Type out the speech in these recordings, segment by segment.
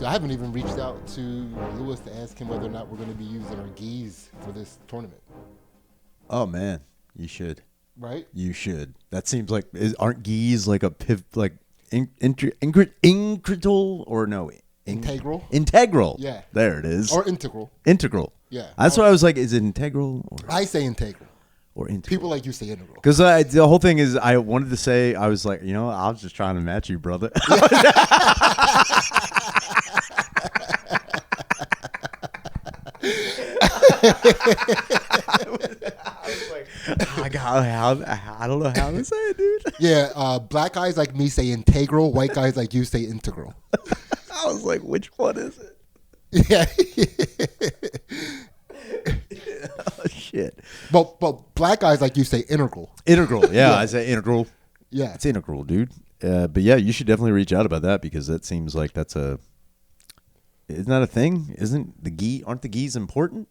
I haven't even reached out to Lewis to ask him whether or not we're going to be using our gis for this tournament. Oh man, you should. Right? You should. That seems like aren't gis like a incremental or no? Integral. Integral. Yeah. There it is. Or integral. Integral. Yeah. That's what I was like. Is it integral? Or I say integral. Or integral. People like you say integral. Because the whole thing is, I wanted to say, I was like, I was just trying to match you, brother. I don't know how to say it, dude. Yeah, black guys like me say integral. White guys like you say integral. I was like, which one is it? Yeah. Oh, shit. But black guys like you say integral. Integral, yeah. I say integral. Yeah. It's integral, dude. But yeah, you should definitely reach out about that because that seems like isn't that a thing? Aren't the gis important?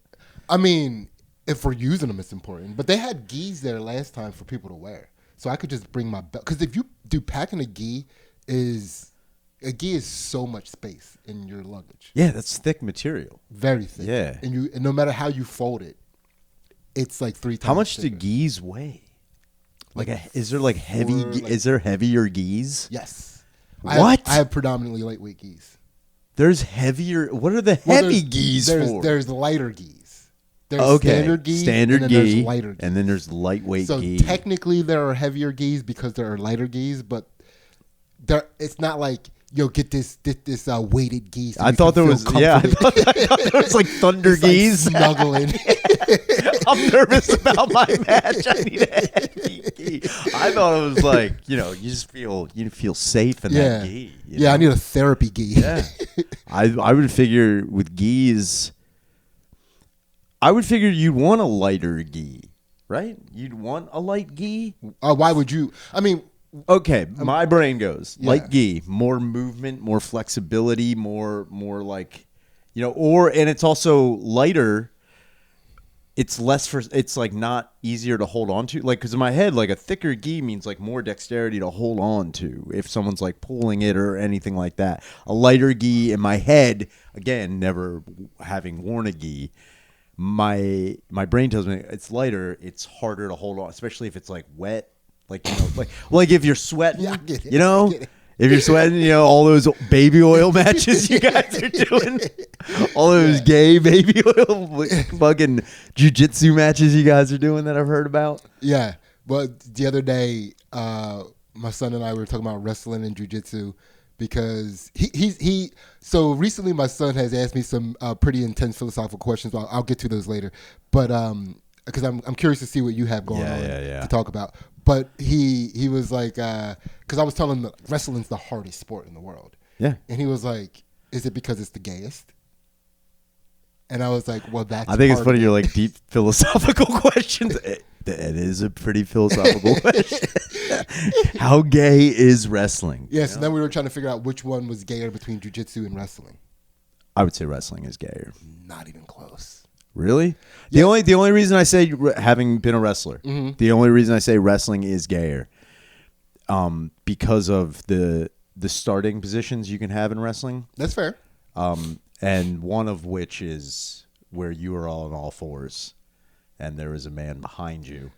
I mean, if we're using them, it's important. But they had gis there last time for people to wear. So I could just bring my belt. Because if you do packing a gi is so much space in your luggage. Yeah, that's thick material. Very thick. Yeah. And no matter how you fold it, it's like 3 times. How much thicker. do gis weigh? Is there is there heavier gis? Yes. What? I have predominantly lightweight gis. There's heavier. What are the heavy gis for? There's lighter gis. There's standard gi, and then there's lighter gis. And then there's lightweight gi. So technically there are heavier gis because there are lighter gis, but it's not like get this weighted gi. So I thought there was I thought there was like thunder gis. Like snuggling. I'm nervous about my match. I need a heavy gi. I thought it was like you feel safe in that gi. I need a therapy gi. Yeah, I would figure with gis. I would figure you'd want a lighter gi, right? You'd want a light gi. Why would you? I mean, okay, my brain goes light gi, more movement, more flexibility, more like, and it's also lighter. It's it's like not easier to hold on to. Like, because in my head, like a thicker gi means like more dexterity to hold on to if someone's like pulling it or anything like that. A lighter gi in my head, again, never having worn a gi, my brain tells me it's lighter, it's harder to hold on, especially if it's like wet. Like, like if you're sweating, I get it. If you're sweating, all those baby oil matches you guys are doing, all those gay baby oil fucking jiu-jitsu matches you guys are doing that I've heard about. Yeah. But the other day, my son and I were talking about wrestling and jiu-jitsu because so recently my son has asked me some pretty intense philosophical questions. I'll get to those later. But because I'm curious to see what you have going on to talk about. But he was like, because I was telling him that wrestling's the hardest sport in the world. Yeah. And he was like, is it because it's the gayest? And I was like, well, that's I think it's funny you're like deep philosophical questions. It is a pretty philosophical question. How gay is wrestling? Yes, and then we were trying to figure out which one was gayer between jiu-jitsu and wrestling. I would say wrestling is gayer. Not even close. Really? Yeah. The only reason I say, having been a wrestler, the only reason I say wrestling is gayer, because of the starting positions you can have in wrestling. That's fair. And one of which is where you are all on all fours, and there is a man behind you.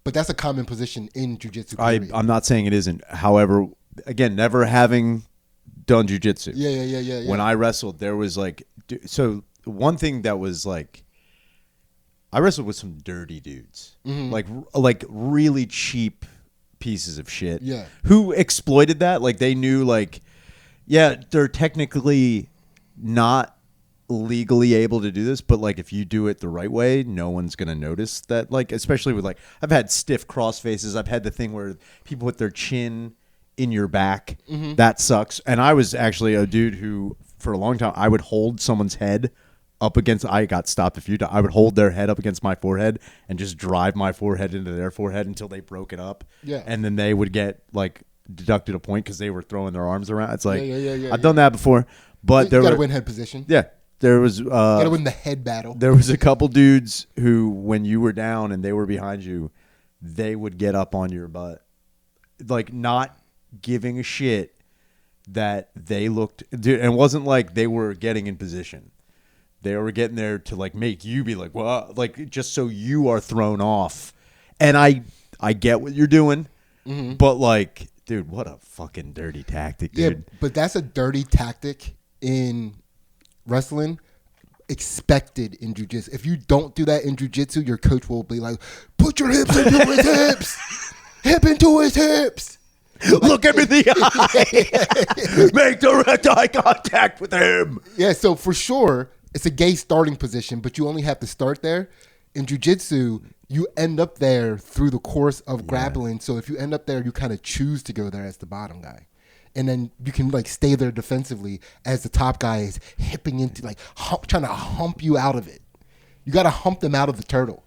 But that's a common position in jiu-jitsu. I'm not saying it isn't. However, again, never having done jiu-jitsu. Yeah. When I wrestled, there was like one thing that was like, I wrestled with some dirty dudes, like really cheap pieces of shit, who exploited that. Like they knew, like, they're technically not legally able to do this, but like if you do it the right way, no one's gonna notice that. Like, especially with like, I've had stiff cross faces. I've had the thing where people put their chin in your back. That sucks. And I was actually a dude who, for a long time, I would hold someone's head up against, I got stopped a few times. I would hold their head up against my forehead and just drive my forehead into their forehead until they broke it up. Yeah. And then they would get like deducted a point because they were throwing their arms around. It's like, I've done that before, but you gotta win head position. Yeah. There was, gotta win the head battle. There was a couple dudes who, when you were down and they were behind you, they would get up on your butt, like not giving a shit that they looked, dude, and it wasn't like they were getting in position. They were getting there to like make you be like, well, like just so you are thrown off. And I get what you're doing, but like, dude, what a fucking dirty tactic, dude. Yeah, but that's a dirty tactic in wrestling, expected in jiu-jitsu. If you don't do that in jiu-jitsu, your coach will be like, put your hips into his hips. Hip into his hips. Look him in the eye. Make direct eye contact with him. Yeah, so for sure, it's a gay starting position, but you only have to start there. In jiu-jitsu, you end up there through the course of grappling. So if you end up there, you kind of choose to go there as the bottom guy. And then you can like stay there defensively as the top guy is hipping into like trying to hump you out of it. You got to hump them out of the turtle.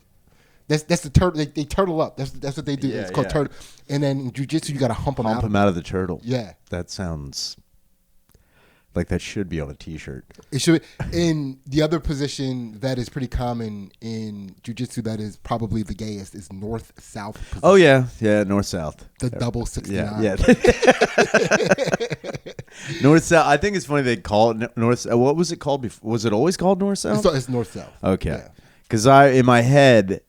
That's the turtle. They turtle up. That's what they do. It's called turtle. And then in jiu-jitsu, you got to hump them out. Hump them out of the turtle. Yeah. That sounds like that should be on a T-shirt. It should. In the other position that is pretty common in jiu-jitsu that is probably the gayest is north-south position. Oh, yeah. Yeah, north-south. The double 69. Yeah. North-south. I think it's funny they call it north. What was it called before? Was it always called north-south? It's north-south. Okay. Because in my head,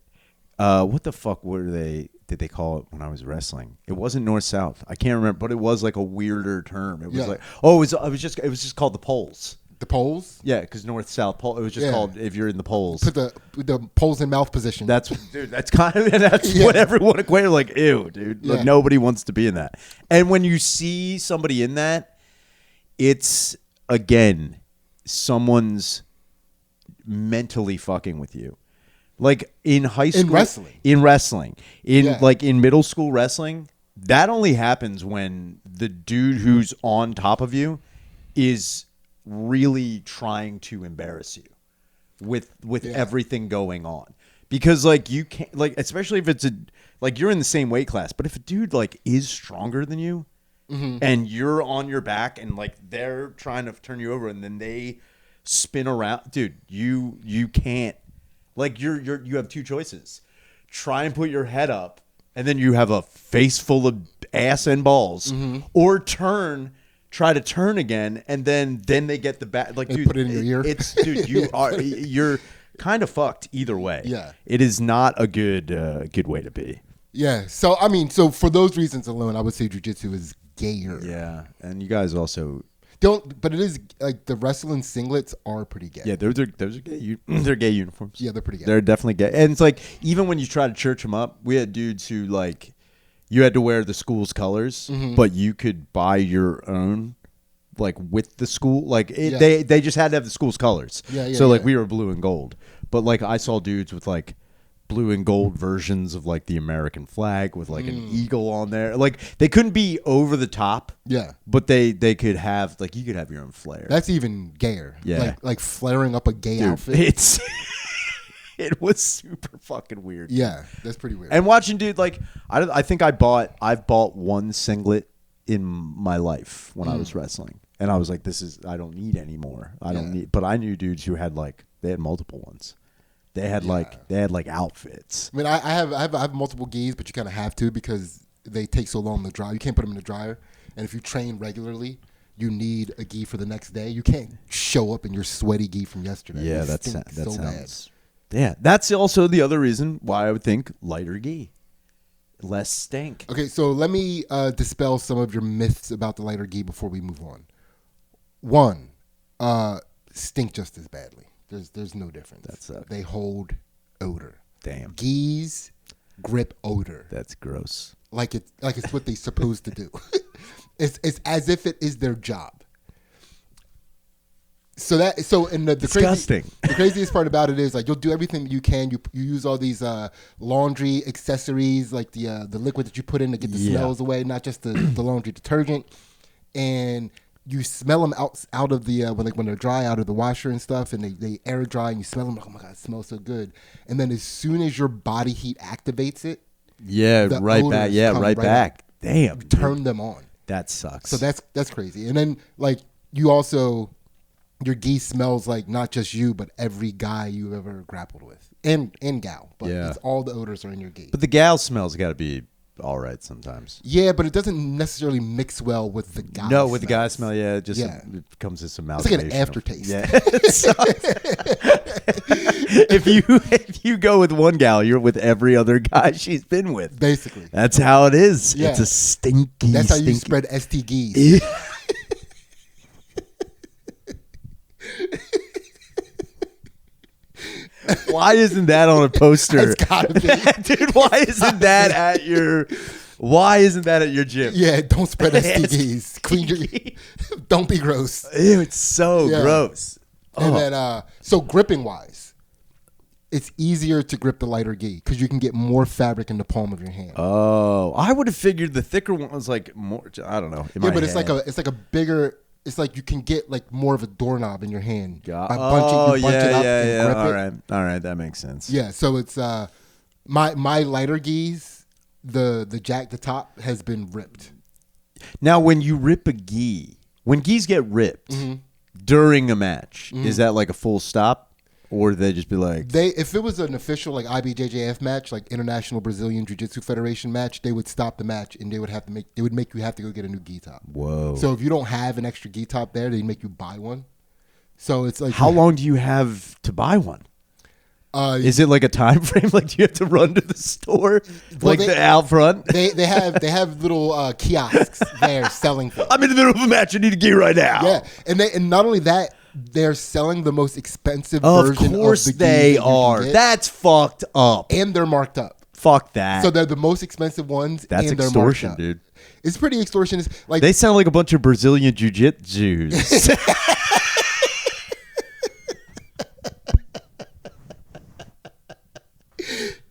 what the fuck did they call it when I was wrestling? It wasn't north-south. I can't remember, but it was like a weirder term. It was like, it was just called the poles. The poles? Yeah, because north-south pole. It was just called if you're in the poles. Put the poles in mouth position. That's kind of what everyone equated. Like, ew, dude. Like, nobody wants to be in that. And when you see somebody in that, it's again someone's mentally fucking with you. Like in high school, in wrestling, in middle school wrestling, that only happens when the dude who's on top of you is really trying to embarrass you with everything going on. Because like you can't, like, especially if it's like you're in the same weight class, but if a dude like is stronger than you and you're on your back and like they're trying to turn you over and then they spin around, dude, you can't. Like you have two choices. Try and put your head up, and then you have a face full of ass and balls, or try to turn again, and then they get the back. Like, dude, put it in your ear. It's dude, you're kind of fucked either way. Yeah, it is not a good way to be. Yeah. So I mean, for those reasons alone, I would say jiu-jitsu is gayer. Yeah, and you guys also. But it is like the wrestling singlets are pretty gay. Yeah, those are gay. They're gay uniforms. Yeah, they're pretty gay. They're definitely gay. And it's like even when you try to church them up, we had dudes who like you had to wear the school's colors, but you could buy your own like with the school. Like they just had to have the school's colors. Yeah. So like we were blue and gold, but like I saw dudes with like blue and gold versions of like the American flag with like an eagle on there. Like they couldn't be over the top. Yeah. But they could have like you could have your own flair. That's even gayer. Yeah. Like flaring up a gay outfit. It was super fucking weird. Yeah, that's pretty weird. And watching dude like I think I've bought one singlet in my life when I was wrestling. And I was like, I don't need any more. I don't need, but I knew dudes who had like they had multiple ones. They had like outfits. I mean, I have multiple gis, but you kind of have to because they take so long to dry. You can't put them in the dryer, and if you train regularly, you need a gi for the next day. You can't show up in your sweaty gi from yesterday. Yeah, that sounds. Yeah, that's also the other reason why I would think lighter gi, less stink. Okay, so let me dispel some of your myths about the lighter gi before we move on. One, stink just as badly. There's no difference. That sucks. They hold odor. Damn. Gis grip odor. That's gross. Like it's what they're supposed to do. It's as if it is their job. And the disgusting. The craziest part about it is like you'll do everything you can. You use all these laundry accessories like the liquid that you put in to get the smells away, not just the laundry detergent, and you smell them out of the when they're dry out of the washer and stuff, and they air dry, and you smell them. Like, oh my god, it smells so good. And then as soon as your body heat activates it, right back. Yeah, right back. Damn, you turn them on. That sucks. So that's crazy. And then like you also your gi smells like not just you, but every guy you've ever grappled with, and gal. But it's all the odors are in your gi. But the gal smells got to be all right sometimes. Yeah, but it doesn't necessarily mix well with the guy. No, with the guy smell, it just it comes as some amalgamation. It's like an aftertaste. Yeah. if you go with one gal, you're with every other guy she's been with. Basically, that's how it is. Yeah. It's a stinky. That's how you spread STGs. Why isn't that on a poster? It's gotta be. Dude, why isn't that at your gym? Yeah, don't spread STDs. Clean your don't be gross. Ew, it's so gross. And then so gripping wise, it's easier to grip the lighter gi because you can get more fabric in the palm of your hand. Oh, I would have figured the thicker one was like more. I don't know. But it's like a bigger. It's like you can get like more of a doorknob in your hand by bunch it up and grip it. All right, that makes sense. Yeah, so it's my lighter gis, the top has been ripped. Now, when you rip a gi, when gis get ripped during a match, is that like a full stop? Or do they just be like... If it was an official like IBJJF match, like International Brazilian Jiu-Jitsu Federation match, they would stop the match and they would make you have to go get a new gi top. Whoa. So if you don't have an extra gi top there, they'd make you buy one. So it's like... How long do you have to buy one? Is it like a time frame? Like, do you have to run to the store? Out front? They have little kiosks there selling things. I'm in the middle of a match. I need a gi right now. Yeah. And not only that, they're selling the most expensive version of the gi. Of course they are. That's fucked up. And they're marked up. Fuck that. So they're the most expensive ones. That's and they're extortion, marked up. dude. It's pretty extortionist. Like they sound like a bunch of Brazilian jiu-jitsus.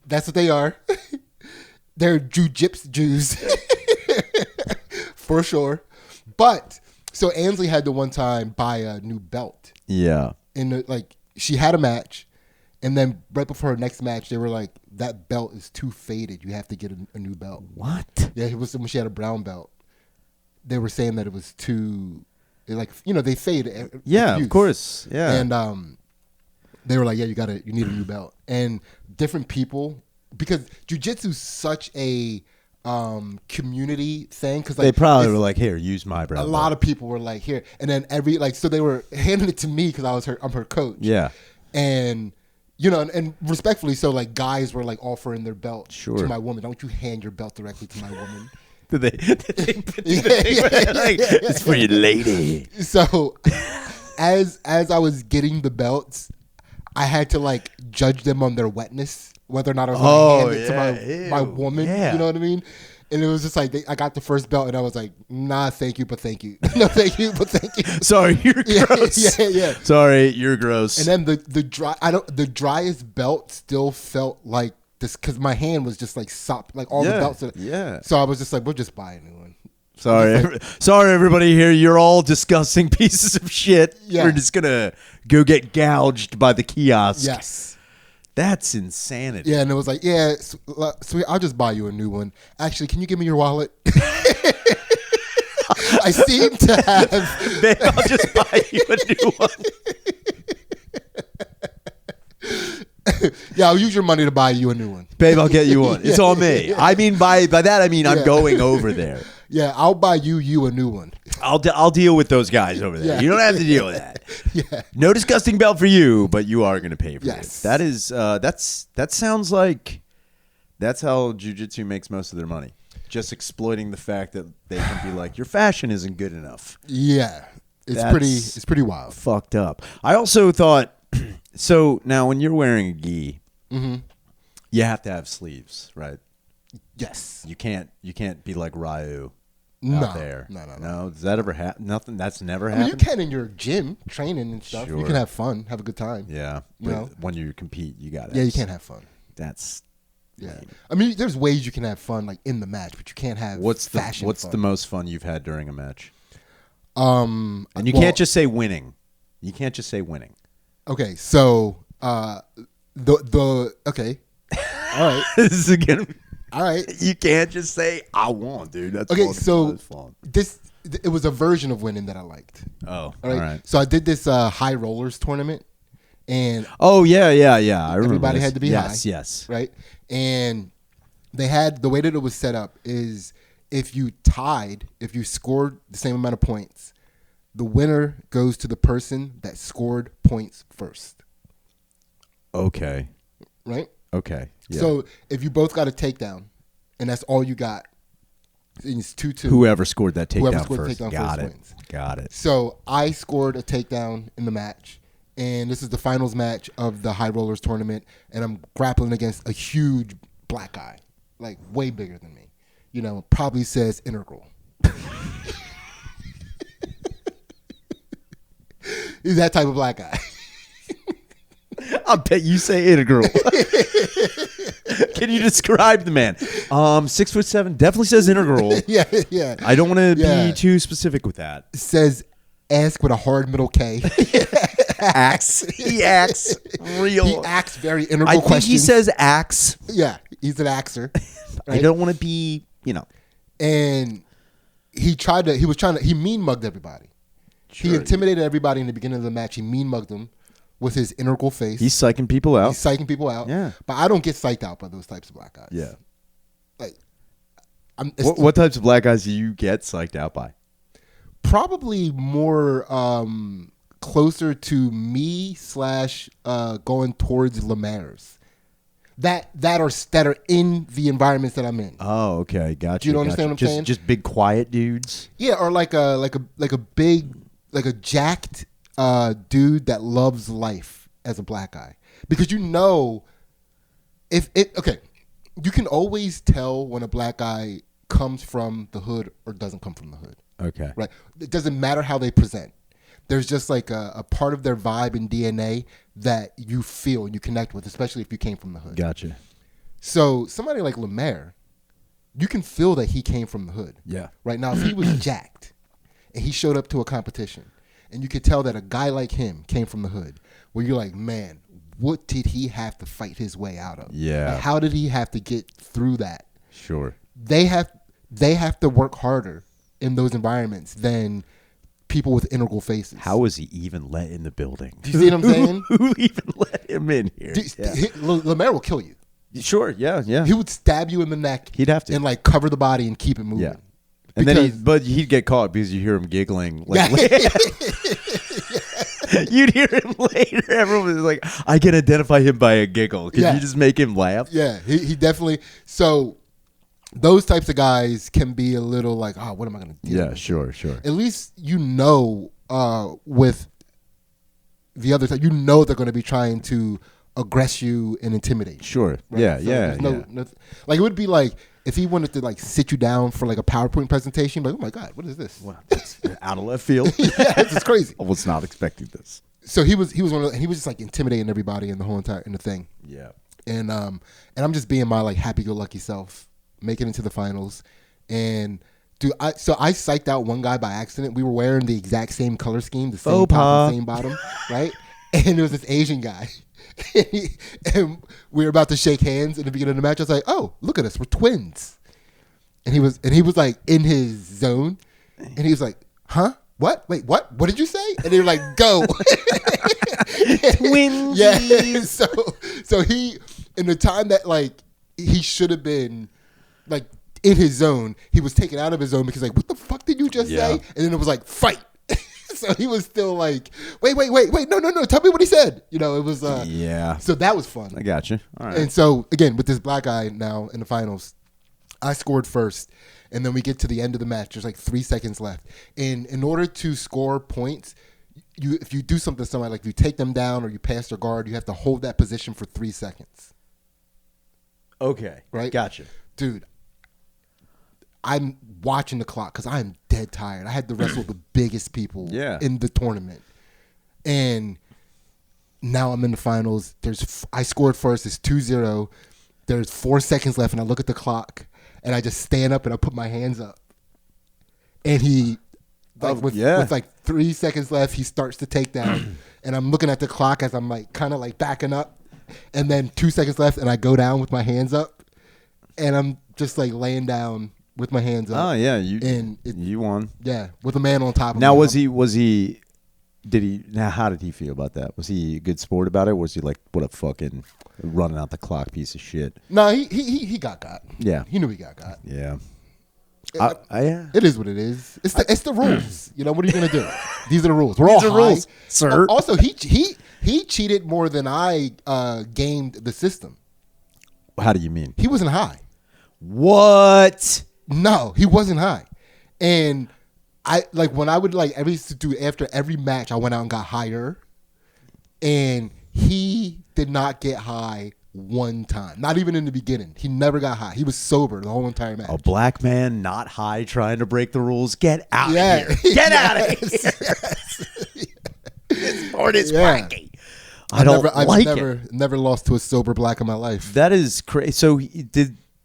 That's what they are. They're jiu-jitsu Jews. For sure. But so Ansley had to one time buy a new belt. Yeah. And she had a match, and then right before her next match, they were like, "That belt is too faded. You have to get a new belt." What? Yeah, it was when she had a brown belt. They were saying that it was too, they fade. Yeah, of course. Yeah. And they were like, "Yeah, you need a new belt." And different people, because jiu-jitsu is such a community thing, because they probably were like, "Here, use my brown." A lot of people were like, "Here," and then so they were handing it to me because I'm her coach. Yeah, and and respectfully, so like guys were like offering their belt to my woman. Don't you hand your belt directly to my woman? Did they it's for your lady. So as I was getting the belts, I had to judge them on their wetness, whether or not I was going to hand it to my woman. Yeah. You know what I mean? And it was just like I got the first belt, and I was like, "Nah, thank you, but thank you. No, thank you, but thank you." Sorry, you're gross. Yeah. Sorry, you're gross. And then the driest belt still felt like this because my hand was just sopped, all the belts. So I was just like, "We'll just buy a new one." Sorry, everybody here. You're all disgusting pieces of shit. Yeah. We're just gonna go get gouged by the kiosk. Yes. That's insanity. Yeah, and it was like, "Yeah, sweet, I'll just buy you a new one. Actually, can you give me your wallet?" I seem to have. Babe, I'll just buy you a new one. Yeah, I'll use your money to buy you a new one. Babe, I'll get you one. It's on me. Yeah. I mean, by that, I mean I'm going over there. Yeah, I'll buy you a new one. I'll deal with those guys over there. Yeah. You don't have to deal with that. Yeah. No disgusting belt for you, but you are going to pay for it. Yes. That is that sounds like that's how jiu-jitsu makes most of their money. Just exploiting the fact that they can be like, your fashion isn't good enough. Yeah. It's pretty wild. Fucked up. I also thought so now when you're wearing a gi, you have to have sleeves, right? Yes. You can't be like Ryu out there. No. Does that ever happen? Nothing. That's never happened. You can in your gym training and stuff. Sure. You can have fun, have a good time. Yeah. But when you compete, you got it. Yeah, you can't have fun. That's lame. I mean, there's ways you can have fun in the match, but you can't have fashion What's fun. the most fun you've had during a match? And you can't just say winning. You can't just say winning. Okay, so okay. All right. This is again. All right. You can't just say I won, dude. That's okay. Fun. So That's fun. it was a version of winning that I liked. Oh, all right. So I did this high rollers tournament, and yeah. I remember everybody had to be high. Yes. Right, and they had the way that it was set up is if you scored the same amount of points, the winner goes to the person that scored points first. Okay. Right? Okay. Yeah. So if you both got a takedown and that's all you got, it's 2-2. Whoever scored that takedown first wins. Got it. So I scored a takedown in the match, and this is the finals match of the High Rollers tournament, and I'm grappling against a huge black guy, like way bigger than me. You know, probably says integral. He's that type of black guy. I bet you say integral. Can you describe the man? 6'7", definitely says integral. Yeah. I don't want to be too specific with that. It says ask with a hard middle K. Axe. He acts real. He acts very integral questions. I think he says axe. Yeah, he's an axer. Right? I don't want to be, And he mean mugged everybody. Sure. He intimidated everybody in the beginning of the match. He mean mugged them with his integral face. He's psyching people out. Yeah. But I don't get psyched out by those types of black guys. Yeah. Like, what types of black guys do you get psyched out by? Probably more closer to me / going towards Lemaire's. That are in the environments that I'm in. Oh, okay, gotcha. Do you understand what I'm saying? Just big quiet dudes. Yeah, or like a big, like a jacked dude that loves life as a black guy, because you can always tell when a black guy comes from the hood or doesn't come from the hood. Okay, right. It doesn't matter how they present. There's just like a part of their vibe and DNA that you feel and you connect with, especially if you came from the hood. Gotcha. So somebody like Lemaire, you can feel that he came from the hood. Yeah. Right now, if he was jacked and he showed up to a competition, and you could tell that a guy like him came from the hood, where you're like, man, what did he have to fight his way out of? Yeah. Like, how did he have to get through that? Sure. They have to work harder in those environments than people with integral faces. How was he even let in the building? Do you see what I'm saying? Who even let him in here? Lemaire will kill you. Sure, yeah. He would stab you in the neck. He'd have to. And like cover the body and keep it moving. Yeah. And then he'd get caught because you hear him giggling. Like, you'd hear him later. Everyone was like, I can identify him by a giggle. Can you just make him laugh? Yeah, he definitely. So those types of guys can be a little like, oh, what am I going to do? Yeah, sure. At least with the other side, they're going to be trying to aggress you and intimidate. Sure. Right? Yeah. Like it would be like if he wanted to like sit you down for like a PowerPoint presentation, like, oh my God, what is this? Well, that's out of left field. Yeah, this is crazy. I was not expecting this. So he was he was just like intimidating everybody in the thing. Yeah. And I'm just being my like happy-go-lucky self, making it to the finals. And dude, I psyched out one guy by accident. We were wearing the exact same color scheme, the same top and same bottom, right? And it was this Asian guy. And we were about to shake hands in the beginning of the match. I was like, "Oh, look at us, we're twins." And he was like in his zone, and he was like, "Huh? What? Wait, what? What did you say?" And they were like, "Go." Twins. Yeah. So he, in the time that like he should have been like in his zone, he was taken out of his zone because like, what the fuck did you just say? And then it was like, fight. So he was still like, wait, no, tell me what he said. It was So that was fun. I got you. All right. And so again, with this black guy now in the finals, I scored first, and then we get to the end of the match. There's like 3 seconds left, and in order to score points, if you do something to somebody, like if you take them down or you pass their guard, you have to hold that position for 3 seconds. Okay. Right. Gotcha. Dude, I'm watching the clock because I'm dead tired. I had to wrestle the biggest people in the tournament. And now I'm in the finals. I scored first. It's 2-0. There's 4 seconds left, and I look at the clock, and I just stand up, and I put my hands up. And he, with like 3 seconds left, he starts to take down. And I'm looking at the clock as I'm like kind of like backing up. And then 2 seconds left, and I go down with my hands up. And I'm just like laying down with my hands up. Oh yeah, you won. Yeah, with a man on top of me. Now was he How did he feel about that? Was he a good sport about it? Or was he like, what a fucking running out the clock piece of shit? No, he got. Yeah. He knew he got. Yeah. It is what it is. It's the rules. You know, what are you going to do? These are the rules. We're all high. Rules, sir. Also, he cheated more than I gamed the system. How do you mean? He wasn't high. What? No, he wasn't high. And I when I would after every match, I went out and got higher. And he did not get high one time. Not even in the beginning. He never got high. He was sober the whole entire match. A black man not high trying to break the rules. Get out of here. Get out of here. This sport is wacky. I've never lost to a sober black in my life. That is crazy. So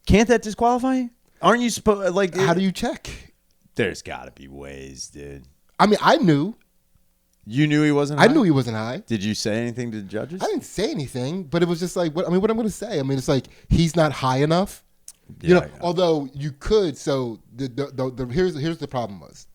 can't that disqualify you? Aren't you supposed how do you check? There's got to be ways, dude. I mean, I knew. You knew he wasn't high? I knew he wasn't high. Did you say anything to the judges? I didn't say anything, but it was just like, what I'm going to say? I mean, it's like, he's not high enough. Yeah, although you could. So here's the problem was,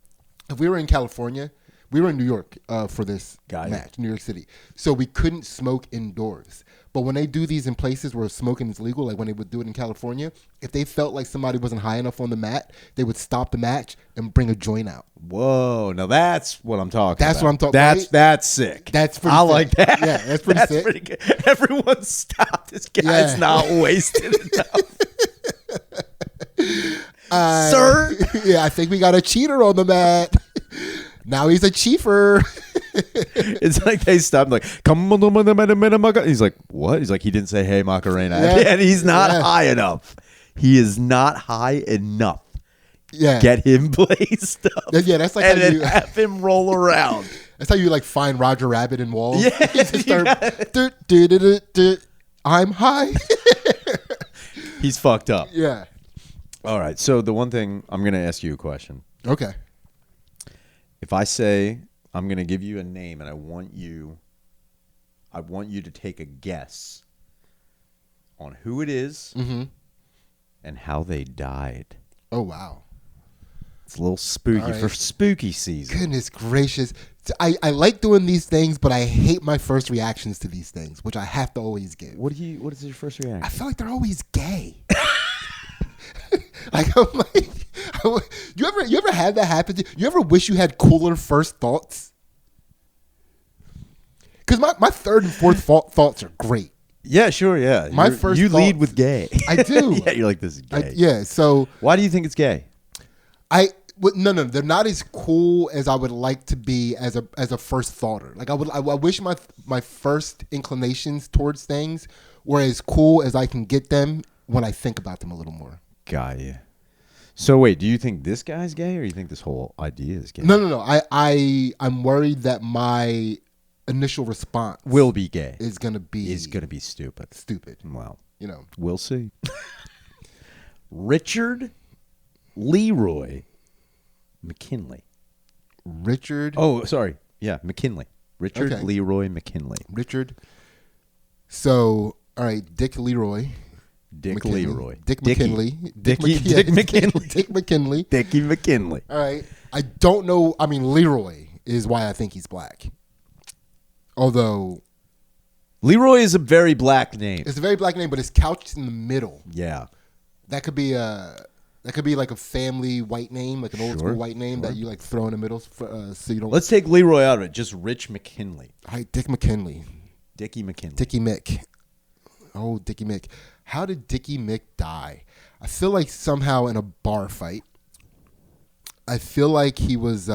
if we were in California, we were in New York for this match, New York City. So we couldn't smoke indoors. But when they do these in places where smoking is legal, like when they would do it in California, if they felt like somebody wasn't high enough on the mat, they would stop the match and bring a joint out. Whoa. Now that's what I'm talking about. That's what I'm talking about. That's sick. That's pretty sick. I like that. Yeah, that's pretty sick. Pretty good. Everyone stop. This guy's not wasted enough. Sir? Yeah, I think we got a cheater on the mat. Now he's a chiefer. It's like they stopped, like, come on. He's like, what? He's like, he didn't say, hey, Macarena. Yeah. And he's not high enough. He is not high enough. Yeah. Get him blazed up. Yeah, that's like and how then have him roll around. That's how you like find Roger Rabbit in walls. Yeah. I'm high. He's fucked up. Yeah. All right. So the one thing, I'm going to ask you a question. Okay. If I say I'm going to give you a name and I want you to take a guess on who it is and how they died. Oh, wow. It's a little spooky for spooky season. Goodness gracious. I like doing these things, but I hate my first reactions to these things, which I have to always give. What is your first reaction? I feel like they're always gay. Like, I'm like, you ever had that happen to you? You ever wish you had cooler first thoughts? Because my third and fourth thoughts are great. Yeah, sure, yeah. You lead with gay. I do. Yeah, you're like, this is gay. Yeah, so. Why do you think it's gay? No, they're not as cool as I would like to be as a first thoughter. Like I wish my first inclinations towards things were as cool as I can get them when I think about them a little more. Got you. So wait, do you think this guy's gay, or you think this whole idea is gay? No. I'm worried that my initial response will be gay. Is gonna be stupid. Stupid. Well, we'll see. Richard Leroy McKinley. Richard. Oh, sorry. Yeah, McKinley. Richard Leroy McKinley. Richard. So, all right, Dick Leroy. Dick McKinley. Leroy. Dick McKinley. Dick McKinley. Dick McKinley. Dickie McKinley. All right. I don't know. I mean, Leroy is why I think he's black. Although. Leroy is a very black name. It's a very black name, but it's couched in the middle. Yeah. That could be like a family white name, like an old school white name that you like throw in the middle so you don't. Let's take Leroy out of it. Just Rich McKinley. All right, Dick McKinley. Dickie McKinley. Dickie Mick. Oh, Dickie Mick. How did Dickie Mick die? I feel like somehow in a bar fight. I feel like he was.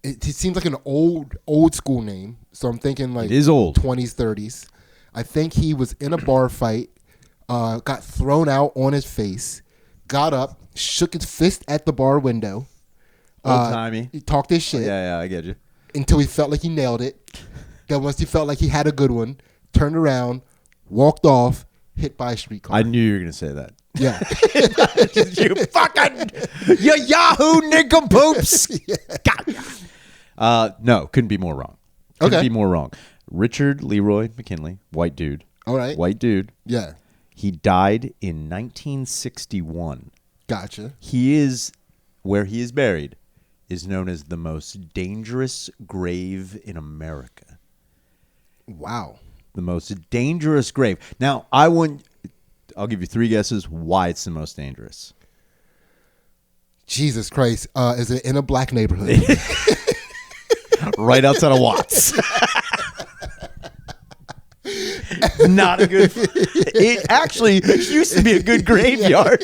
It seems like an old school name, so I'm thinking like it is old 20s, 30s. I think he was in a bar fight, got thrown out on his face, got up, shook his fist at the bar window. Old-timey. He talked his shit. Yeah, I get you. Until he felt like he nailed it. Then once he felt like he had a good one, turned around, walked off, hit by a streetcar. I knew you were going to say that. Yeah. You Yahoo nincompoops. No, couldn't be more wrong. Couldn't be more wrong. Richard Leroy McKinley, white dude. All right. White dude. Yeah. He died in 1961. Gotcha. He is, where he is buried, is known as the most dangerous grave in America. Wow. The most dangerous grave. Now, I'll give you 3 guesses why it's the most dangerous. Jesus Christ. Is it in a black neighborhood? Right outside of Watts. Not a good. It actually used to be a good graveyard.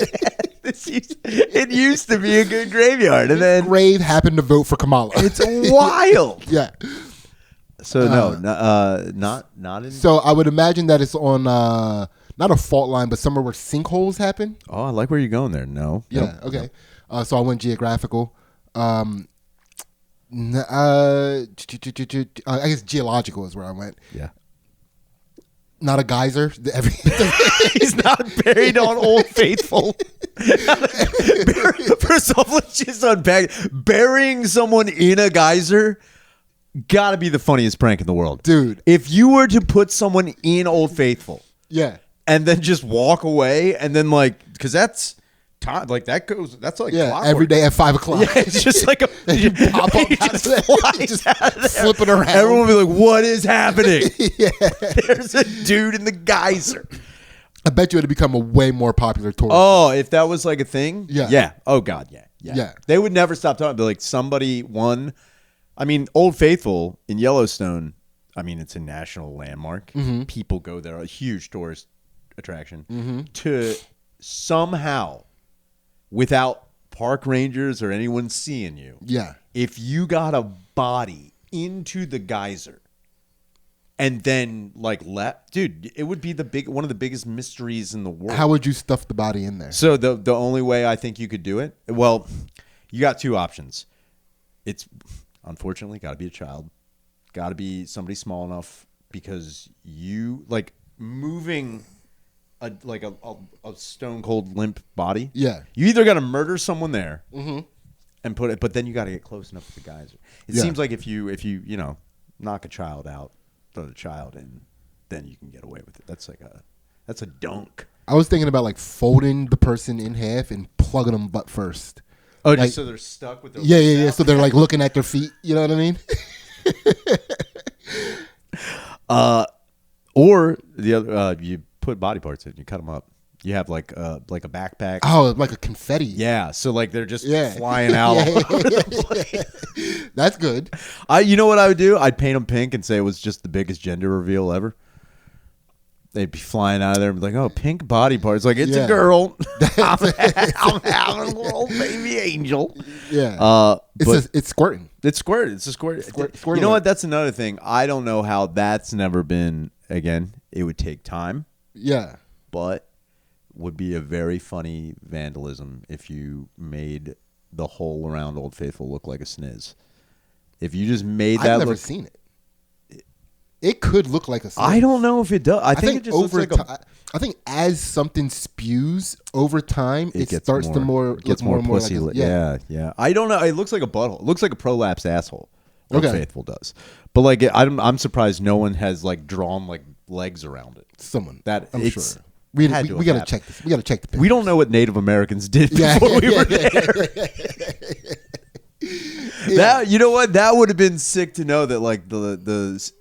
It used to be a good graveyard, and then grave happened to vote for Kamala. It's wild. Yeah. So not in. So I would imagine that it's on not a fault line, but somewhere where sinkholes happen. Oh, I like where you're going there. No. Yeah. Nope. Okay. So I went geographical. I guess geological is where I went. Yeah. Not a geyser. He's not buried on Old Faithful. First off, let's just unpack. Burying someone in a geyser gotta be the funniest prank in the world. Dude. If you were to put someone in Old Faithful. Yeah. And then just walk away and then because that's time, that's like clockwork. Every day at 5:00. Yeah, it's just like you pop up just flipping around. Everyone will be like, "What is happening?" Yeah. There's a dude in the geyser. I bet you it'd become a way more popular tourist. Oh, if that was like a thing? Yeah. Yeah. Oh God, yeah. They would never stop talking. They're like somebody won. I mean, Old Faithful in Yellowstone, it's a national landmark. Mm-hmm. People go there, a huge tourist attraction. Mm-hmm. To somehow, without park rangers or anyone seeing you, if you got a body into the geyser and then dude, it would be one of the biggest mysteries in the world. How would you stuff the body in there? So the only way I think you could do it, well, you got 2 options. It's unfortunately got to be a child, got to be somebody small enough, because you moving a stone cold limp body. Yeah, you either got to murder someone there and put it, but then you got to get close enough to the geyser. It seems like if you knock a child out, throw the child in, then you can get away with it. That's a dunk. I was thinking about folding the person in half and plugging them butt first. Oh, just so they're stuck with their yeah. So they're looking at their feet. You know what I mean? Or the other, you put body parts in, you cut them up. You have like a backpack. Oh, like a confetti. Yeah, so they're just flying out. That's good. You know what I would do? I'd paint them pink and say it was just the biggest gender reveal ever. They'd be flying out of there and be like, "Oh, pink body parts." It's a girl. I'm having a little baby angel. Yeah. It's squirting. It's squirting. It's a squirt. You know what? That's another thing. I don't know how that's never been. Again, it would take time. Yeah. But would be a very funny vandalism if you made the hole around Old Faithful look like a sniz. If you just made that I've never seen it. It could look like a sniz. I don't know if it does. I think it just looks like I think as something spews over time, it starts to look more and more pussy. Yeah. I don't know. It looks like a butthole. It looks like a prolapsed asshole. Old Faithful does. But I'm surprised no one has drawn legs around it. I'm sure. We gotta check this. We gotta check the pictures. We don't know what Native Americans did before we were there. That, you know what? That would have been sick to know that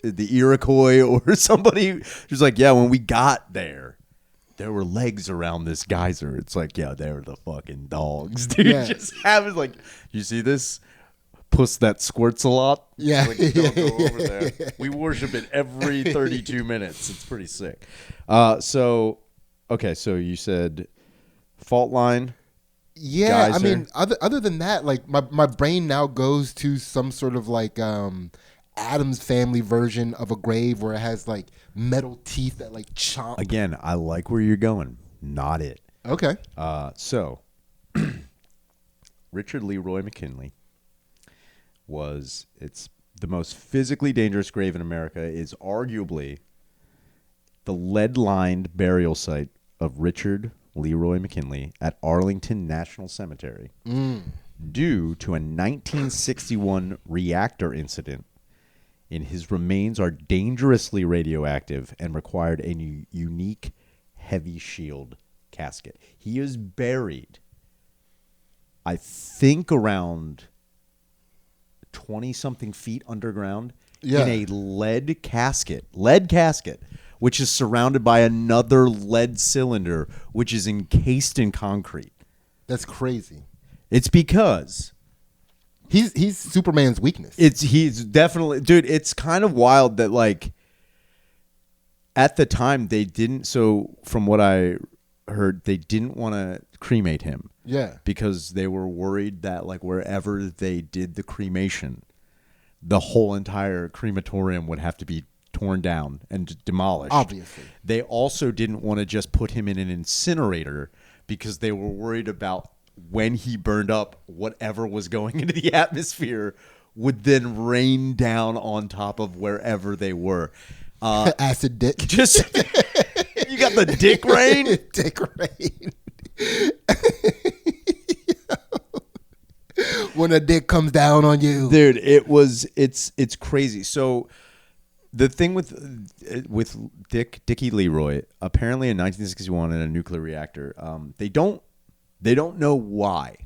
the Iroquois or somebody just when we got there were legs around this geyser. It's they were the fucking dogs, dude. Yeah. Just having you see this puss that squirts a lot? Yeah. Don't go over there. We worship it every 32 minutes. It's pretty sick. So you said fault line. Yeah, geyser. other than that, my brain now goes to some sort of Addams Family version of a grave where it has metal teeth that chomp. Again, I like where you're going. Not it. Okay. So Richard Leroy McKinley it's the most physically dangerous grave in America, is arguably the lead-lined burial site of Richard Leroy McKinley at Arlington National Cemetery due to a 1961 reactor incident. And his remains are dangerously radioactive and required a unique heavy shield casket. He is buried, I think, around 20-something feet underground Yeah. in a lead casket, which is surrounded by another lead cylinder, which is encased in concrete. That's crazy. It's because he's Superman's weakness. He's definitely, dude. It's kind of wild that like at the time they didn't. So from what I heard, they didn't want to cremate him. Yeah, because they were worried that like wherever they did the cremation, the whole entire crematorium would have to be torn down and demolished. Obviously. They also didn't want to just put him in an incinerator because they were worried about when he burned up, whatever was going into the atmosphere would then rain down on top of wherever they were. Acid dick. Just you got the dick rain? Dick rain. When a dick comes down on you, dude, it's crazy. So the thing with Dickie Leroy, apparently in 1961 in a nuclear reactor, they don't know why.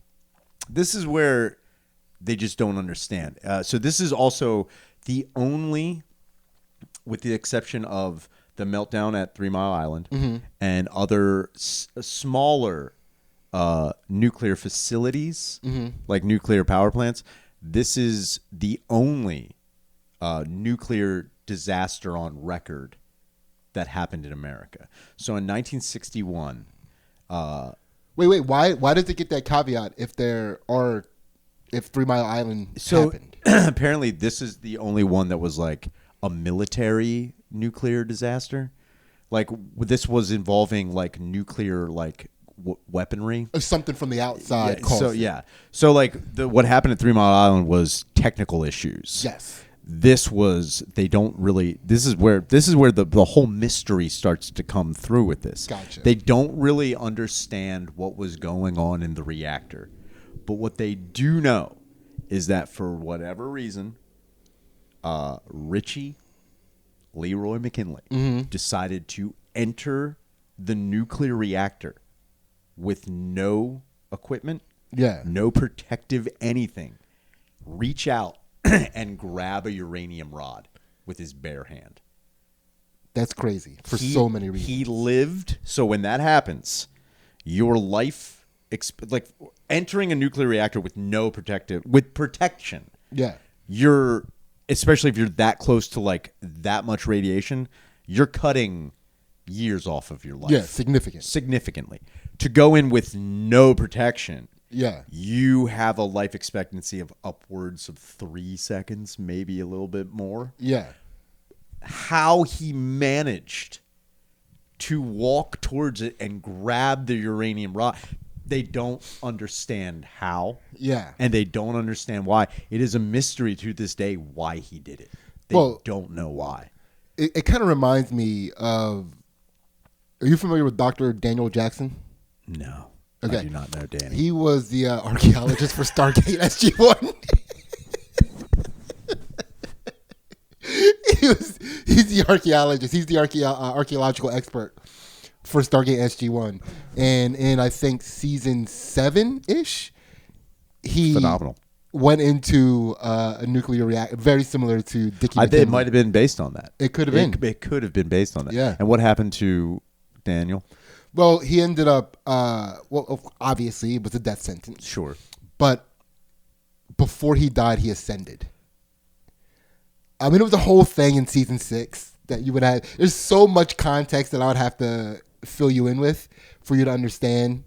This is where they just don't understand. So this is also the only, with the exception of the meltdown at 3 Mile Island and other smaller nuclear facilities, like nuclear power plants, this is the only nuclear disaster on record that happened in America. So in 1961... Wait. Why does it get that caveat if 3 Mile Island happened? Apparently this is the only one that was like a military nuclear disaster. Like this was involving like nuclear like weaponry. Or something from the outside. So like what happened at 3 Mile Island was technical issues. Yes. This was they don't really. This is where the whole mystery starts to come through with this. Gotcha. They don't really understand what was going on in the reactor, but what they do know is that for whatever reason, Richie Leroy McKinley decided to enter the nuclear reactor with no equipment, no protective anything. Reach out and grab a uranium rod with his bare hand. That's crazy for so many reasons. He lived. So when that happens, your life, like entering a nuclear reactor with protection. Yeah. You're, especially if you're that close to like that much radiation, you're cutting years off of your life. Yeah, significantly. To go in with no protection. Yeah. You have a life expectancy of upwards of 3 seconds, maybe a little bit more. Yeah. How he managed to walk towards it and grab the uranium rod, they don't understand how. Yeah. And they don't understand why. It is a mystery to this day why he did it. They don't know why. It kind of reminds me of, are you familiar with Dr. Daniel Jackson? No. Okay. I do not know Danny. He was the archaeologist for Stargate SG-1. He's the archaeologist. He's the archaeological expert for Stargate SG-1. And in, I think, season 7-ish, he phenomenal. Went into a nuclear reactor, very similar to Dickie McKinley. It might have been based on that. It could have been. It could have been based on that. Yeah. And what happened to Daniel? Well, he ended up, obviously, it was a death sentence. Sure. But before he died, he ascended. I mean, it was a whole thing in season 6 that you would have. There's so much context that I would have to fill you in with for you to understand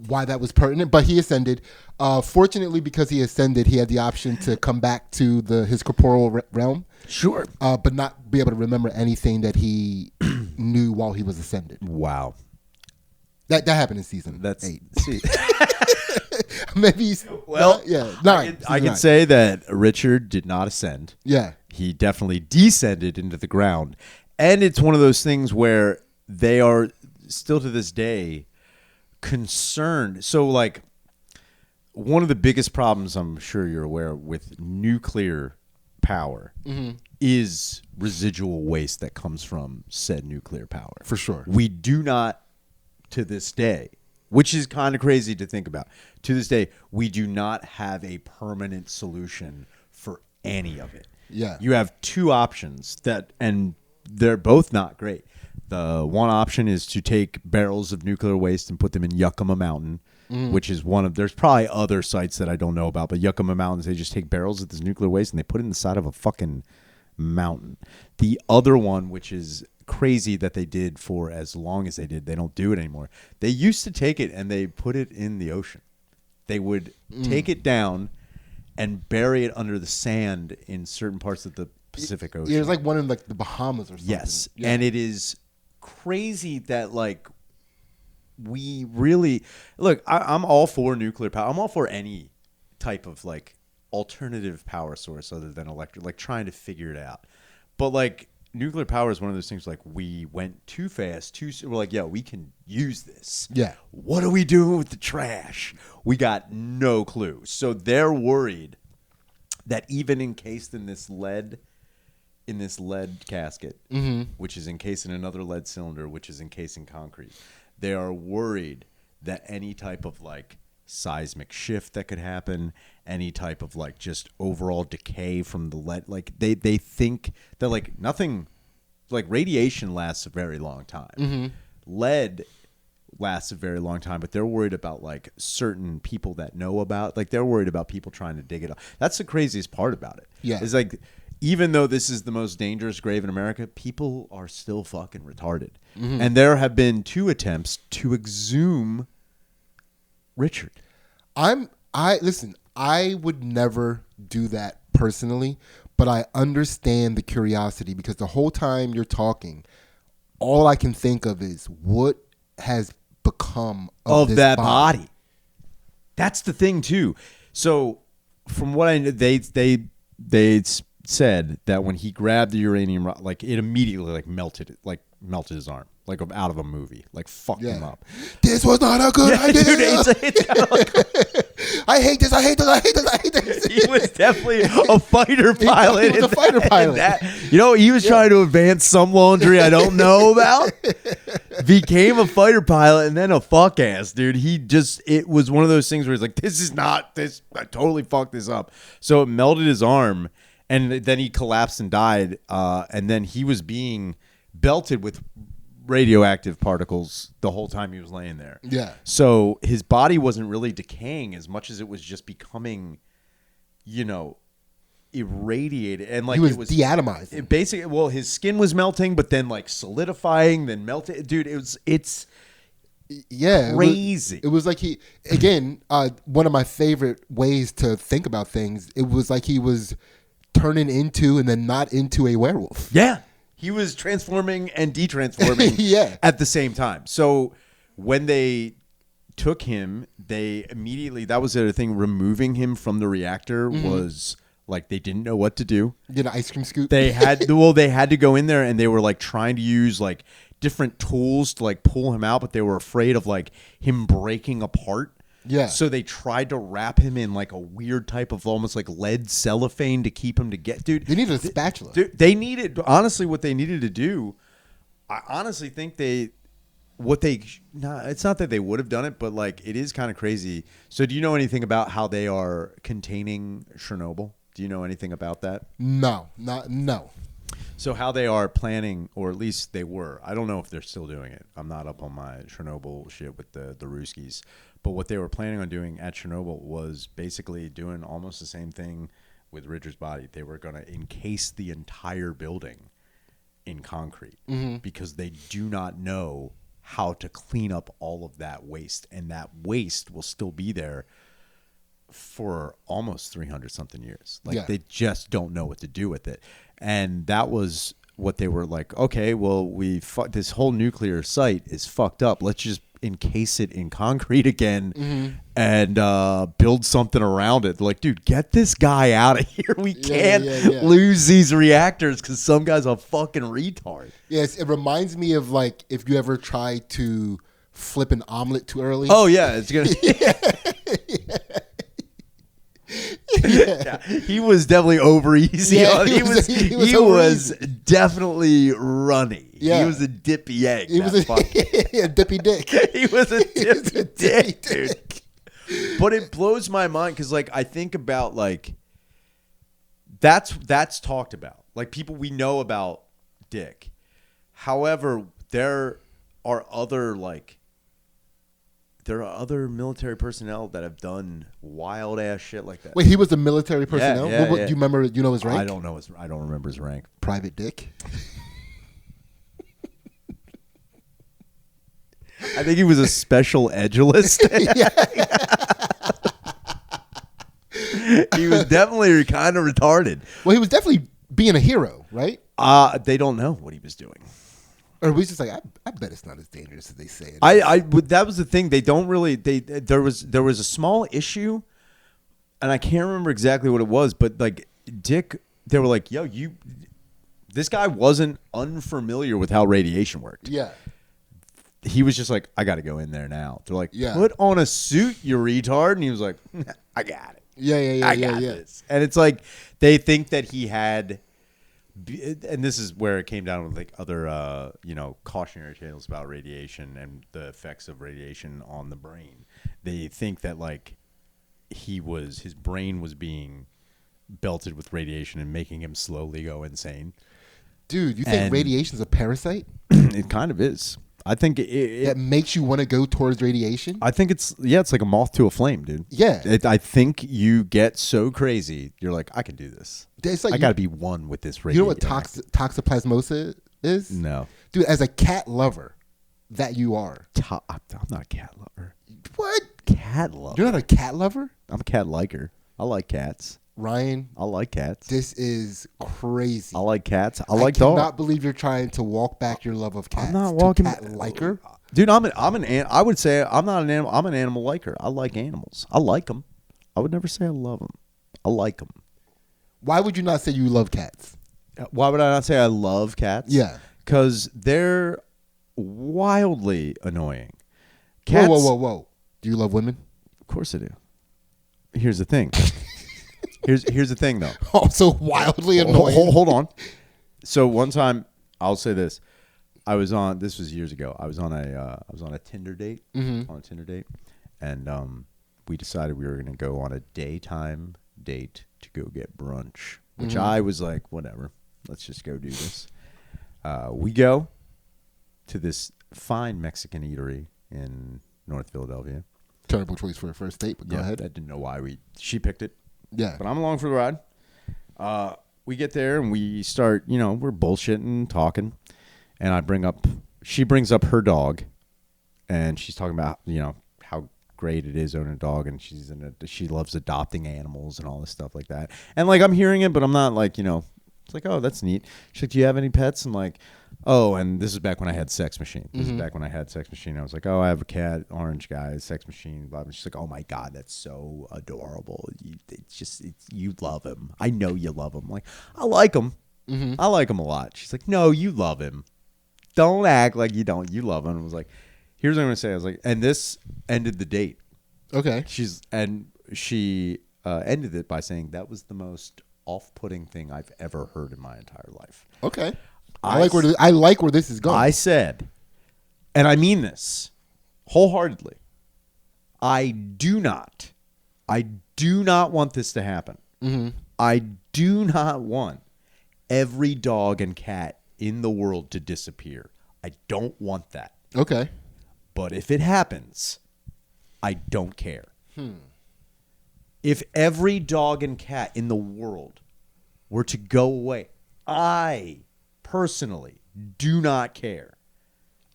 why that was pertinent. But he ascended. Fortunately, because he ascended, he had the option to come back to his corporeal realm. Sure. But not be able to remember anything that he knew while he was ascended. Wow. That happened in season 8. See. Maybe. Well, 9. I can say that Richard did not ascend. Yeah. He definitely descended into the ground. And it's one of those things where they are still to this day concerned. So, like, one of the biggest problems I'm sure you're aware of with nuclear power is residual waste that comes from said nuclear power. For sure. We do not, to this day, which is kind of crazy to think about, to this day, we do not have a permanent solution for any of it. Yeah. You have two options and they're both not great. The one option is to take barrels of nuclear waste and put them in Yakima Mountain, which is there's probably other sites that I don't know about, but Yakima Mountains, they just take barrels of this nuclear waste and they put it in the side of a fucking mountain. The other one, which is crazy that they did for as long as they did, they don't do it anymore. They used to take it and they put it in the ocean. They would take it down and bury it under the sand in certain parts of the Pacific Ocean. There's like one in like the Bahamas or something. Yes. Yeah. And it is crazy that like we really look, I'm all for nuclear power. I'm all for any type of like alternative power source other than electric, like trying to figure it out. But like nuclear power is one of those things like we went too fast, we're like, yeah, we can use this. Yeah. What are we doing with the trash? We got no clue. So they're worried that even encased in this lead casket, which is encased in another lead cylinder, which is encased in concrete, they are worried that any type of like seismic shift that could happen, any type of like just overall decay from the lead, like they think that like nothing, like radiation lasts a very long time. Lead lasts a very long time, but they're worried about like certain people that know about, like they're worried about people trying to dig it up. That's the craziest part about it. Yeah. It's like, even though this is the most dangerous grave in America, people are still fucking retarded. And there have been 2 attempts to exhume Richard. Listen, I would never do that personally, but I understand the curiosity because the whole time you're talking, all I can think of is what has become of this that body. That's the thing too. So from what I know, they said that when he grabbed the uranium, like it immediately like melted his arm, like out of a movie, like fucked him up. This was not a good idea. Dude, it's kind of like, I hate this. He was definitely a fighter pilot. He was a fighter pilot. He was trying to advance some laundry I don't know about. Became a fighter pilot and then a fuck ass, dude. It was one of those things where he's like, I totally fucked this up. So it melted his arm. And then he collapsed and died. And then he was being belted with radioactive particles the whole time he was laying there. Yeah. So his body wasn't really decaying as much as it was just becoming, irradiated. And like it was deatomizing. Basically, his skin was melting, but then like solidifying, then melting. Dude, it's crazy. It was like one of my favorite ways to think about things. It was like he was turning into and then not into a werewolf. Yeah. He was transforming and detransforming at the same time. So when they took him, they immediately, that was the other thing, removing him from the reactor was like they didn't know what to do. Get an ice cream scoop. They had to go in there and they were like trying to use like different tools to like pull him out, but they were afraid of like him breaking apart. Yeah. So they tried to wrap him in like a weird type of almost like lead cellophane to keep him together. Dude, they needed a spatula. They needed, honestly, what they needed to do, I honestly think it's not that they would have done it, but like it is kind of crazy. So do you know anything about how they are containing Chernobyl? Do you know anything about that? No. So how they are planning, or at least they were, I don't know if they're still doing it. I'm not up on my Chernobyl shit with the Ruskies. But what they were planning on doing at Chernobyl was basically doing almost the same thing with Richard's body. They were going to encase the entire building in concrete because they do not know how to clean up all of that waste. And that waste will still be there for almost 300-something years. Like they just don't know what to do with it. And that was what they were like, okay, well, this whole nuclear site is fucked up. Let's just encase it in concrete again and build something around it. Like, dude, get this guy out of here. We can't lose these reactors because some guy's a fucking retard. Yes, it reminds me of like if you ever try to flip an omelet too early. Oh yeah, it's gonna. He was definitely over easy. Yeah, he was definitely runny. Yeah. He was a dippy egg. He was a dippy dick. He was a dippy dick, dude. But it blows my mind because, like, I think about like That's talked about. Like people we know about Dick. However, there are other military personnel that have done wild ass shit like that. Wait, he was a military personnel? Yeah. Do you remember? You know his rank? I don't remember his rank. Private Dick. I think he was a special edgelist. He was definitely kind of retarded. Well, he was definitely being a hero, right? They don't know what he was doing. Or we just like, I bet it's not as dangerous as they say it. That was the thing. They don't really. There was a small issue, and I can't remember exactly what it was. But like Dick, they were like, "Yo, this guy wasn't unfamiliar with how radiation worked." Yeah. He was just like, "I got to go in there now." They're like, yeah. "Put on a suit, you retard," and he was like, "I got it. I got this." And it's like they think that he had. And this is where it came down with like other, cautionary tales about radiation and the effects of radiation on the brain. They think that like his brain was being belted with radiation and making him slowly go insane. Dude, you think radiation's a parasite? It kind of is. I think that makes you want to go towards radiation. I think it's like a moth to a flame, dude. Yeah, I think you get so crazy, you're like, I can do this. It's like I got to be one with this radiation. You know what toxoplasmosis is? No, dude. As a cat lover, that you are. I'm not a cat lover. What? Cat lover? You're not a cat lover? I'm a cat liker. I like cats. Ryan, I like cats. This is crazy. I like cats. I like dogs. I cannot believe you're trying to walk back your love of cats. I'm not walking cat liker. Dude, I would say I'm not an animal. I'm an animal liker. I like animals. I like them. I would never say I love them. I like them. Why would you not say you love cats? Why would I not say I love cats? Yeah. Because they're wildly annoying. Cats, whoa. Do you love women? Of course I do. Here's the thing. Here's the thing, though. Oh, so wildly annoying. Hold on. So one time, I'll say this. This was years ago. I was on a Tinder date. Mm-hmm. On a Tinder date. And we decided we were going to go on a daytime date to go get brunch, which I was like, whatever. Let's just go do this. We go to this fine Mexican eatery in North Philadelphia. Terrible choice for a first date, but go ahead. I didn't know why she picked it. Yeah. But I'm along for the ride. We get there and we start, we're bullshitting, talking. And she brings up her dog. And she's talking about, how great it is owning a dog. And she loves adopting animals and all this stuff like that. And like, I'm hearing it, but I'm not like, it's like, oh, that's neat. She's like, do you have any pets? I'm like, oh, and this is back when I had Sex Machine. This is back when I had Sex Machine. I was like, oh, I have a cat, orange guy, Sex Machine. Blah, blah. She's like, oh my God, that's so adorable. You love him. I know you love him. I'm like, I like him. Mm-hmm. I like him a lot. She's like, no, you love him. Don't act like you don't. You love him. I was like, here's what I'm gonna say. I was like, and this ended the date. Okay. She ended it by saying that was the most off-putting thing I've ever heard in my entire life. Okay. I like where this is going. I said, and I mean this wholeheartedly, I do not want this to happen. Mm-hmm. I do not want every dog and cat in the world to disappear. I don't want that. Okay. But if it happens, I don't care. If every dog and cat in the world were to go away, I personally do not care.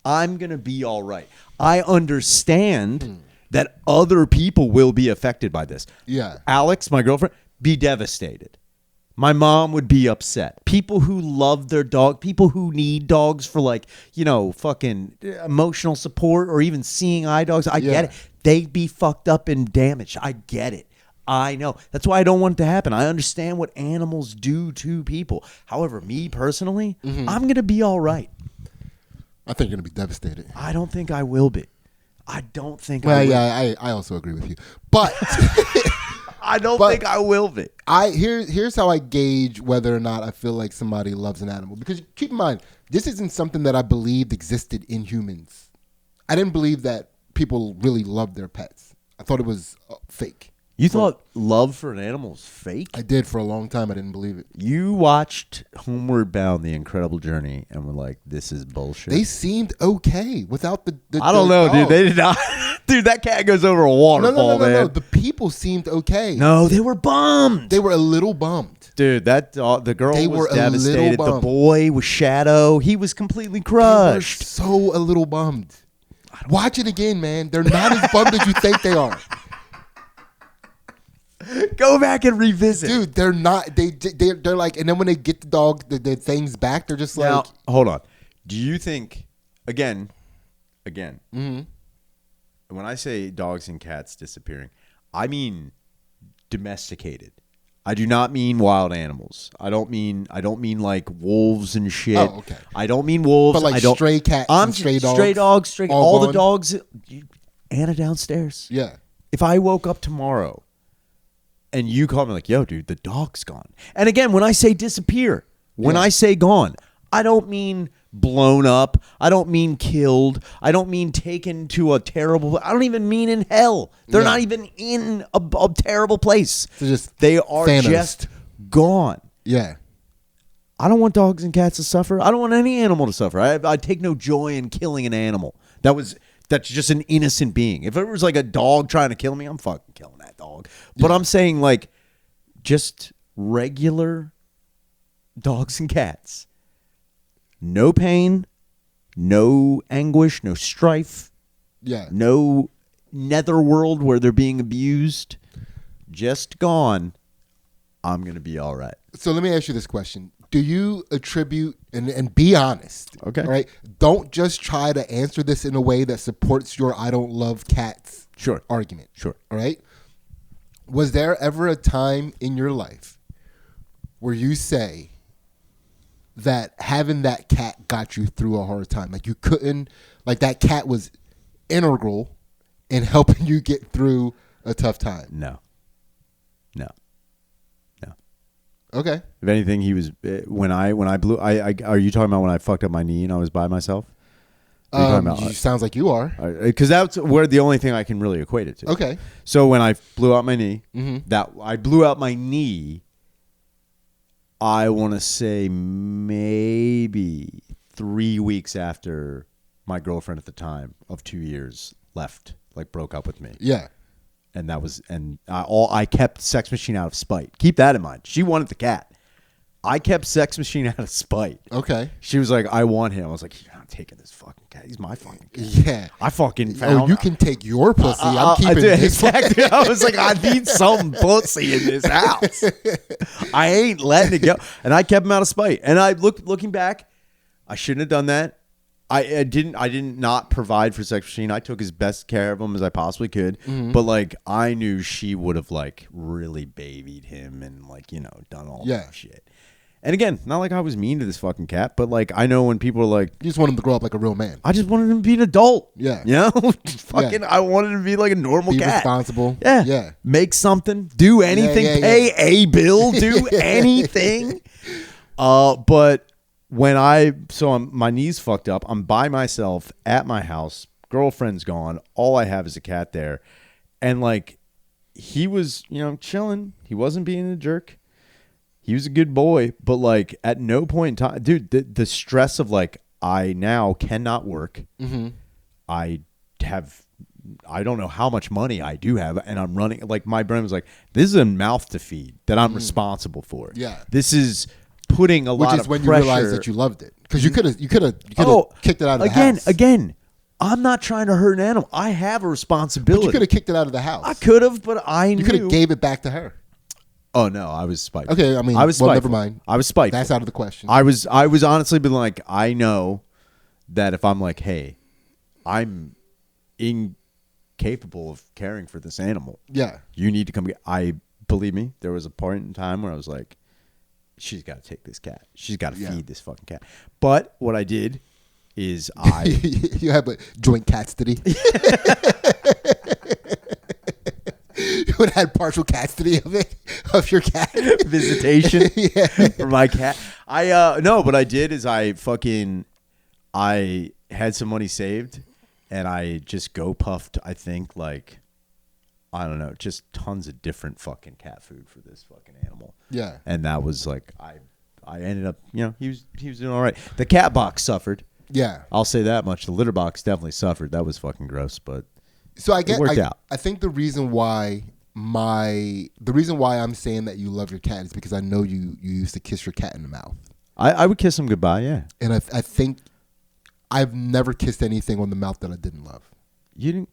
I'm going to be all right. I understand that other people will be affected by this. Yeah. Alex, my girlfriend, be devastated. My mom would be upset. People who love their dog, people who need dogs for like, fucking emotional support or even seeing eye dogs. I get it. They'd be fucked up and damaged. I get it. I know. That's why I don't want it to happen. I understand what animals do to people. However, me personally, I'm going to be all right. I think you're going to be devastated. I don't think I will be. I don't think I will. Yeah, I also agree with you. But I don't think I will be. Here's how I gauge whether or not I feel like somebody loves an animal. Because keep in mind, this isn't something that I believed existed in humans. I didn't believe that people really loved their pets. I thought it was fake. You thought love for an animal is fake? I did for a long time. I didn't believe it. You watched Homeward Bound: The Incredible Journey and were like, "This is bullshit." They seemed okay without the I don't know, dude. They did not. Dude, that cat goes over a waterfall, man. No. The people seemed okay. No, they were bummed. They were a little bummed. Dude, the girl they was devastated. The boy was Shadow. He was completely crushed. They were so a little bummed. Watch it again, man. They're not as bummed as you think they are. Go back and revisit. Dude, they're not. They're like, and then when they get the dog, the things back, they're just now, like. Hold on. Do you think, again, mm-hmm. when I say dogs and cats disappearing, I mean domesticated. I do not mean wild animals. I don't mean like wolves and shit. Oh, okay. I don't mean wolves. But like stray cats and stray dogs. All the dogs. Anna downstairs. Yeah. If I woke up tomorrow and you call me like, yo, dude, the dog's gone. And again, when I say disappear, when I say gone, I don't mean blown up. I don't mean killed. I don't mean taken to a terrible. I don't even mean in hell. They're not even in a terrible place. They are Thanos. just gone. Yeah. I don't want dogs and cats to suffer. I don't want any animal to suffer. I take no joy in killing an animal. That's just an innocent being. If it was like a dog trying to kill me, I'm fucking killing that dog. But I'm saying like just regular dogs and cats. No pain, no anguish, no strife. Yeah. No netherworld where they're being abused. Just gone. I'm going to be all right. So let me ask you this question. Do you attribute, and be honest, okay, right? Don't just try to answer this in a way that supports your I don't love cats argument. Sure. All right? Was there ever a time in your life where you say that having that cat got you through a hard time? Like you couldn't, like that cat was integral in helping you get through a tough time? No. Okay. If anything, he was when I blew. Are you talking about when I fucked up my knee and I was by myself? Sounds like you are. Because that's where the only thing I can really equate it to. Okay. So when I blew out my knee, that I blew out my knee. I want to say maybe 3 weeks after my girlfriend at the time of 2 years left, like broke up with me. Yeah. And that was, I kept Sex Machine out of spite. Keep that in mind. She wanted the cat. I kept Sex Machine out of spite. Okay. She was like, I want him. I was like, you're not taking this fucking cat. He's my fucking cat. Yeah. I fucking found. Oh, you can take your pussy. I'm keeping this. Exactly. I was like, I need some pussy in this house. I ain't letting it go. And I kept him out of spite. And looking back, I shouldn't have done that. I didn't not provide for Sex Machine. I took as best care of him as I possibly could. Mm-hmm. But like I knew she would have like really babied him and like, done all that shit. And again, not like I was mean to this fucking cat, but like I know when people are like, you just want him to grow up like a real man. I just wanted him to be an adult. Yeah. Fucking I wanted him to be like a normal cat. Be responsible. Yeah. Yeah. Make something, do anything, pay a bill, do anything. But when my knee's fucked up, I'm by myself at my house, girlfriend's gone, all I have is a cat there. And like he was, chilling. He wasn't being a jerk. He was a good boy, but like at no point in time, dude, the stress of like I now cannot work. Mm-hmm. I don't know how much money I do have, and I'm running like my brain was like, this is a mouth to feed that I'm responsible for. Yeah, this is putting a lot of pressure. Which is when you realize that you loved it, because you could have kicked it out of the house. Again, I'm not trying to hurt an animal. I have a responsibility. But you could have kicked it out of the house. I could have, but I knew. You could have gave it back to her. Oh no, I was spiteful. Okay, I mean, I was spiteful. Never mind. I was spiteful. That's out of the question. I was honestly been like, I know that if I'm like, hey, I'm incapable of caring for this animal. Yeah, you need to come. Believe me, there was a point in time where I was like, she's got to take this cat. She's got to feed this fucking cat. But what I did is you have a joint custody. You would have had partial custody of your cat. Visitation for my cat. But I did is I had some money saved and I just puffed, I think like I don't know, just tons of different fucking cat food for this fucking animal. Yeah. And that was like, I ended up, he was doing all right. The cat box suffered. Yeah. I'll say that much. The litter box definitely suffered. That was fucking gross, but so it worked out. I think the reason why I'm saying that you love your cat is because I know you used to kiss your cat in the mouth. I would kiss him goodbye, yeah. And I think I've never kissed anything on the mouth that I didn't love. You didn't.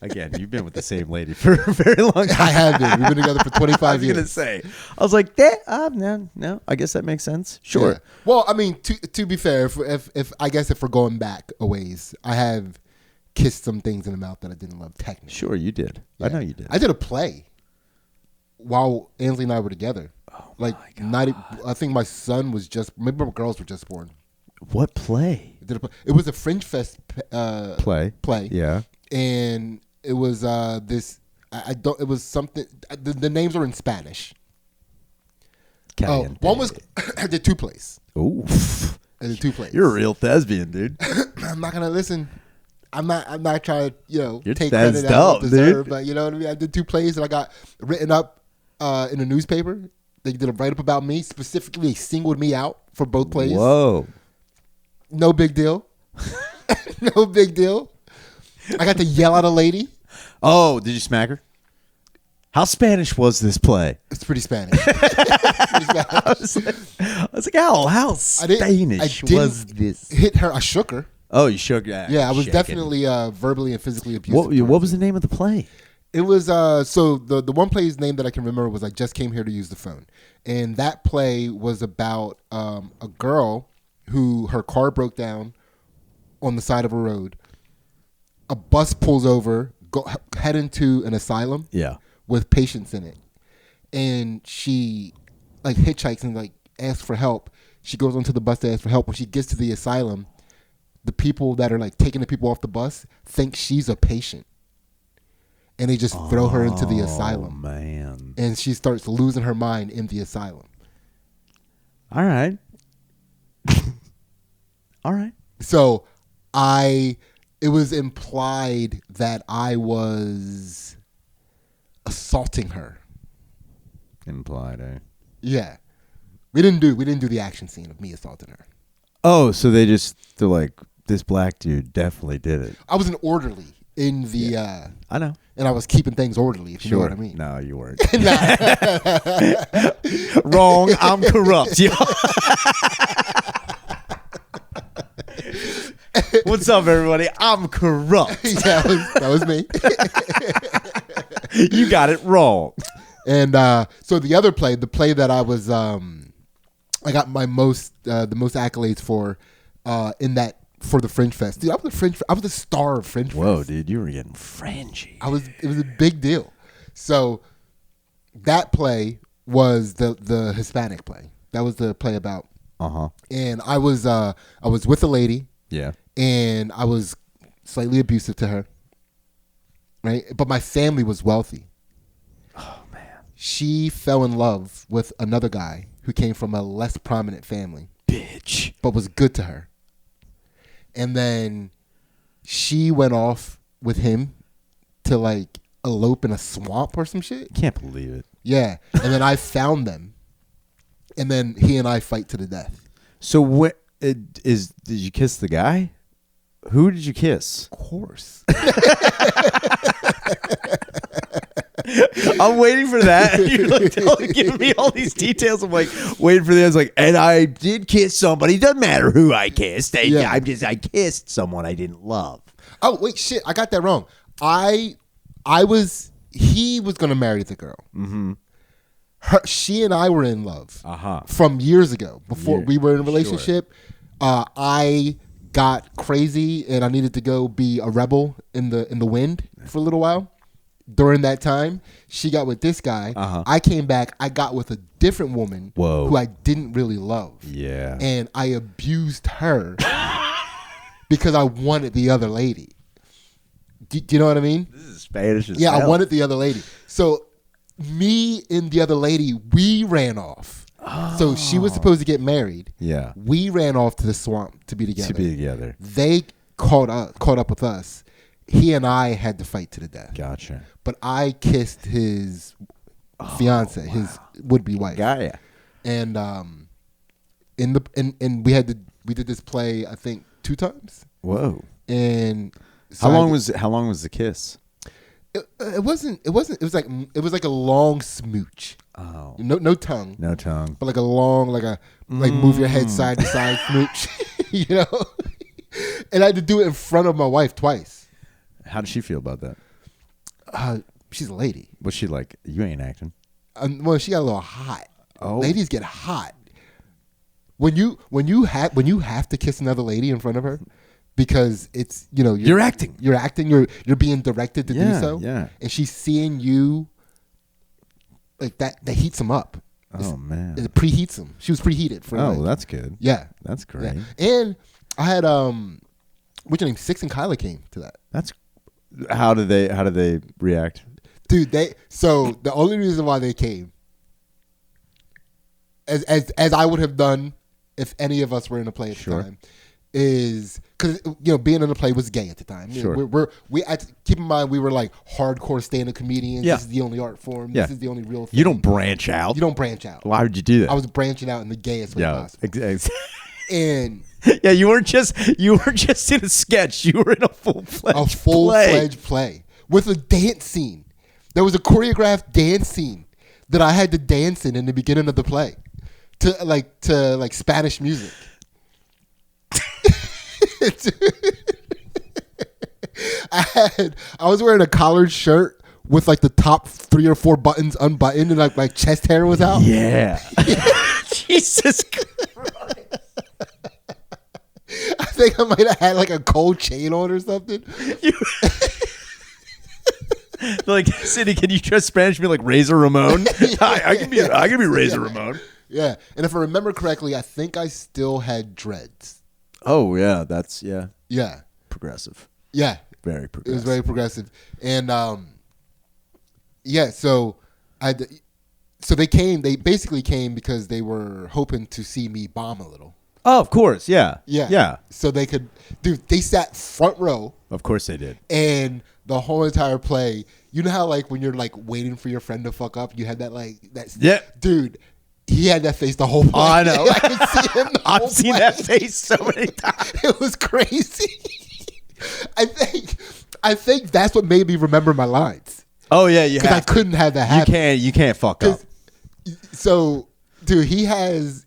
Again, you've been with the same lady for a very long time. I have been. We've been together for 25 years. I was going to say. I was like, no. I guess that makes sense. Sure. Yeah. Well, I mean, to be fair, if I guess if we're going back a ways, I have kissed some things in the mouth that I didn't love technically. Sure, you did. Yeah. I know you did. I did a play while Ansley and I were together. Oh, like, I think my son was maybe my girls were just born. What play? It was a Fringe Fest play. Yeah. And it was this. It was something. The names are in Spanish. One was. I did two plays. Ooh. I did two plays. You're a real thespian, dude. I'm not gonna listen. I'm not trying to You're take credit out of deserve, but you know what I mean. I did two plays that I got written up in a newspaper. They did a write up about me specifically. They singled me out for both plays. Whoa. No big deal. No big deal. I got to yell at a lady. Oh, did you smack her? How Spanish was this play? It's pretty Spanish. I was like, how Spanish was this? Hit her. I shook her. Oh, you shook her? Yeah, I was definitely verbally and physically abusive. What was the name of the play? It was so the one play's name that I can remember was I Just Came Here to Use the Phone, and that play was about a girl who her car broke down on the side of a road. A bus pulls over, head into an asylum. Yeah. With patients in it, and she like hitchhikes and like asks for help. She goes onto the bus to ask for help. When she gets to the asylum, the people that are like taking the people off the bus think she's a patient, and they just throw her into the asylum. Man, and she starts losing her mind in the asylum. All right. All right. So it was implied that I was assaulting her. Implied, eh? Yeah. We didn't do the action scene of me assaulting her. Oh, so they're like, this black dude definitely did it. I was an orderly in the yeah. I know. And I was keeping things orderly, if you know what I mean. No, you weren't. Wrong. I'm corrupt. What's up, everybody? I'm corrupt. Yeah, that was me. You got it wrong. And so the other play, the play that I was, I got the most accolades for, in that for the Fringe Fest. Dude, I was the star of Fringe Fest. Whoa, dude, you were getting Fringy. It was a big deal. So that play was the Hispanic play. That was the play about. And I was with a lady. Yeah. And I was slightly abusive to her. Right? But my family was wealthy. Oh, man. She fell in love with another guy who came from a less prominent family. Bitch. But was good to her. And then she went off with him to like elope in a swamp or some shit. Can't believe it. Yeah. And then I found them. And then he and I fight to the death. So what did you kiss the guy? Who did you kiss? Of course. I'm waiting for that. You're like giving me all these details. I'm like waiting for the answer. Like, and I did kiss somebody. Doesn't matter who I kissed. I kissed someone I didn't love. Oh wait, shit! I got that wrong. He was gonna marry the girl. Mm-hmm. She and I were in love from years ago before we were in a relationship. Sure. I got crazy and I needed to go be a rebel in the wind for a little while. During that time, she got with this guy. I came back. I got with a different woman who I didn't really love. Yeah. And I abused her because I wanted the other lady. Do you know what I mean? This is Spanish as hell. hell. I wanted the other lady. So me and the other lady, we ran off. So she was supposed to get married. Yeah. We ran off to the swamp to be together. They caught up with us. He and I had to fight to the death. Gotcha. But I kissed his fiance, his would-be wife. Gaia. And we did this play, I think 2 times. Whoa. And so how long was the kiss? It was like a long smooch. Oh. No tongue. No tongue. But like a long, like move your head side to side smooch. You know? And I had to do it in front of my wife twice. How did she feel about that? She's a lady. Was she like, you ain't acting? Well, she got a little hot. Oh. Ladies get hot. When you have to kiss another lady in front of her, because it's you're acting. You're being directed to do so. Yeah. And she's seeing you like that. That heats them up. Oh man. It preheats them. She was preheated for. Oh, that's good. Yeah, that's great. Yeah. And I had what's your name? Six and Kyla came to that. That's how did they react? Dude, so the only reason why they came, as I would have done if any of us were in a play at the time, is because being in a play was gay at the time. Sure. We keep in mind we were like hardcore stand-up comedians. Yeah. This is the only art form. Yeah. This is the only real thing. You don't branch out. Why would you do that? I was branching out in the gayest way possible. Exactly. And yeah, you weren't just in a sketch. You were in a full-fledged play with a dance scene. There was a choreographed dance scene that I had to dance in the beginning of the play to Spanish music. I was wearing a collared shirt with like the top 3 or 4 buttons unbuttoned and like my chest hair was out. Yeah. Jesus Christ. I think I might have had like a gold chain on or something. Like, Sidney, can you try Spanish me like Razor Ramon? I can be Razor Ramon. Yeah. And if I remember correctly, I think I still had dreads. Oh yeah, yeah. Progressive. Yeah. Very progressive. It was very progressive. And so they basically came because they were hoping to see me bomb a little. Oh, of course, yeah. So they could, dude. They sat front row. Of course they did. And the whole entire play, you know how like when you're like waiting for your friend to fuck up, you had that like that. Yeah, dude. He had that face the whole play. Oh, I know. I could see him. I've seen that face so many times. It was crazy. I think that's what made me remember my lines. Oh yeah, because I couldn't have that happen. You can't fuck up. So, dude, he has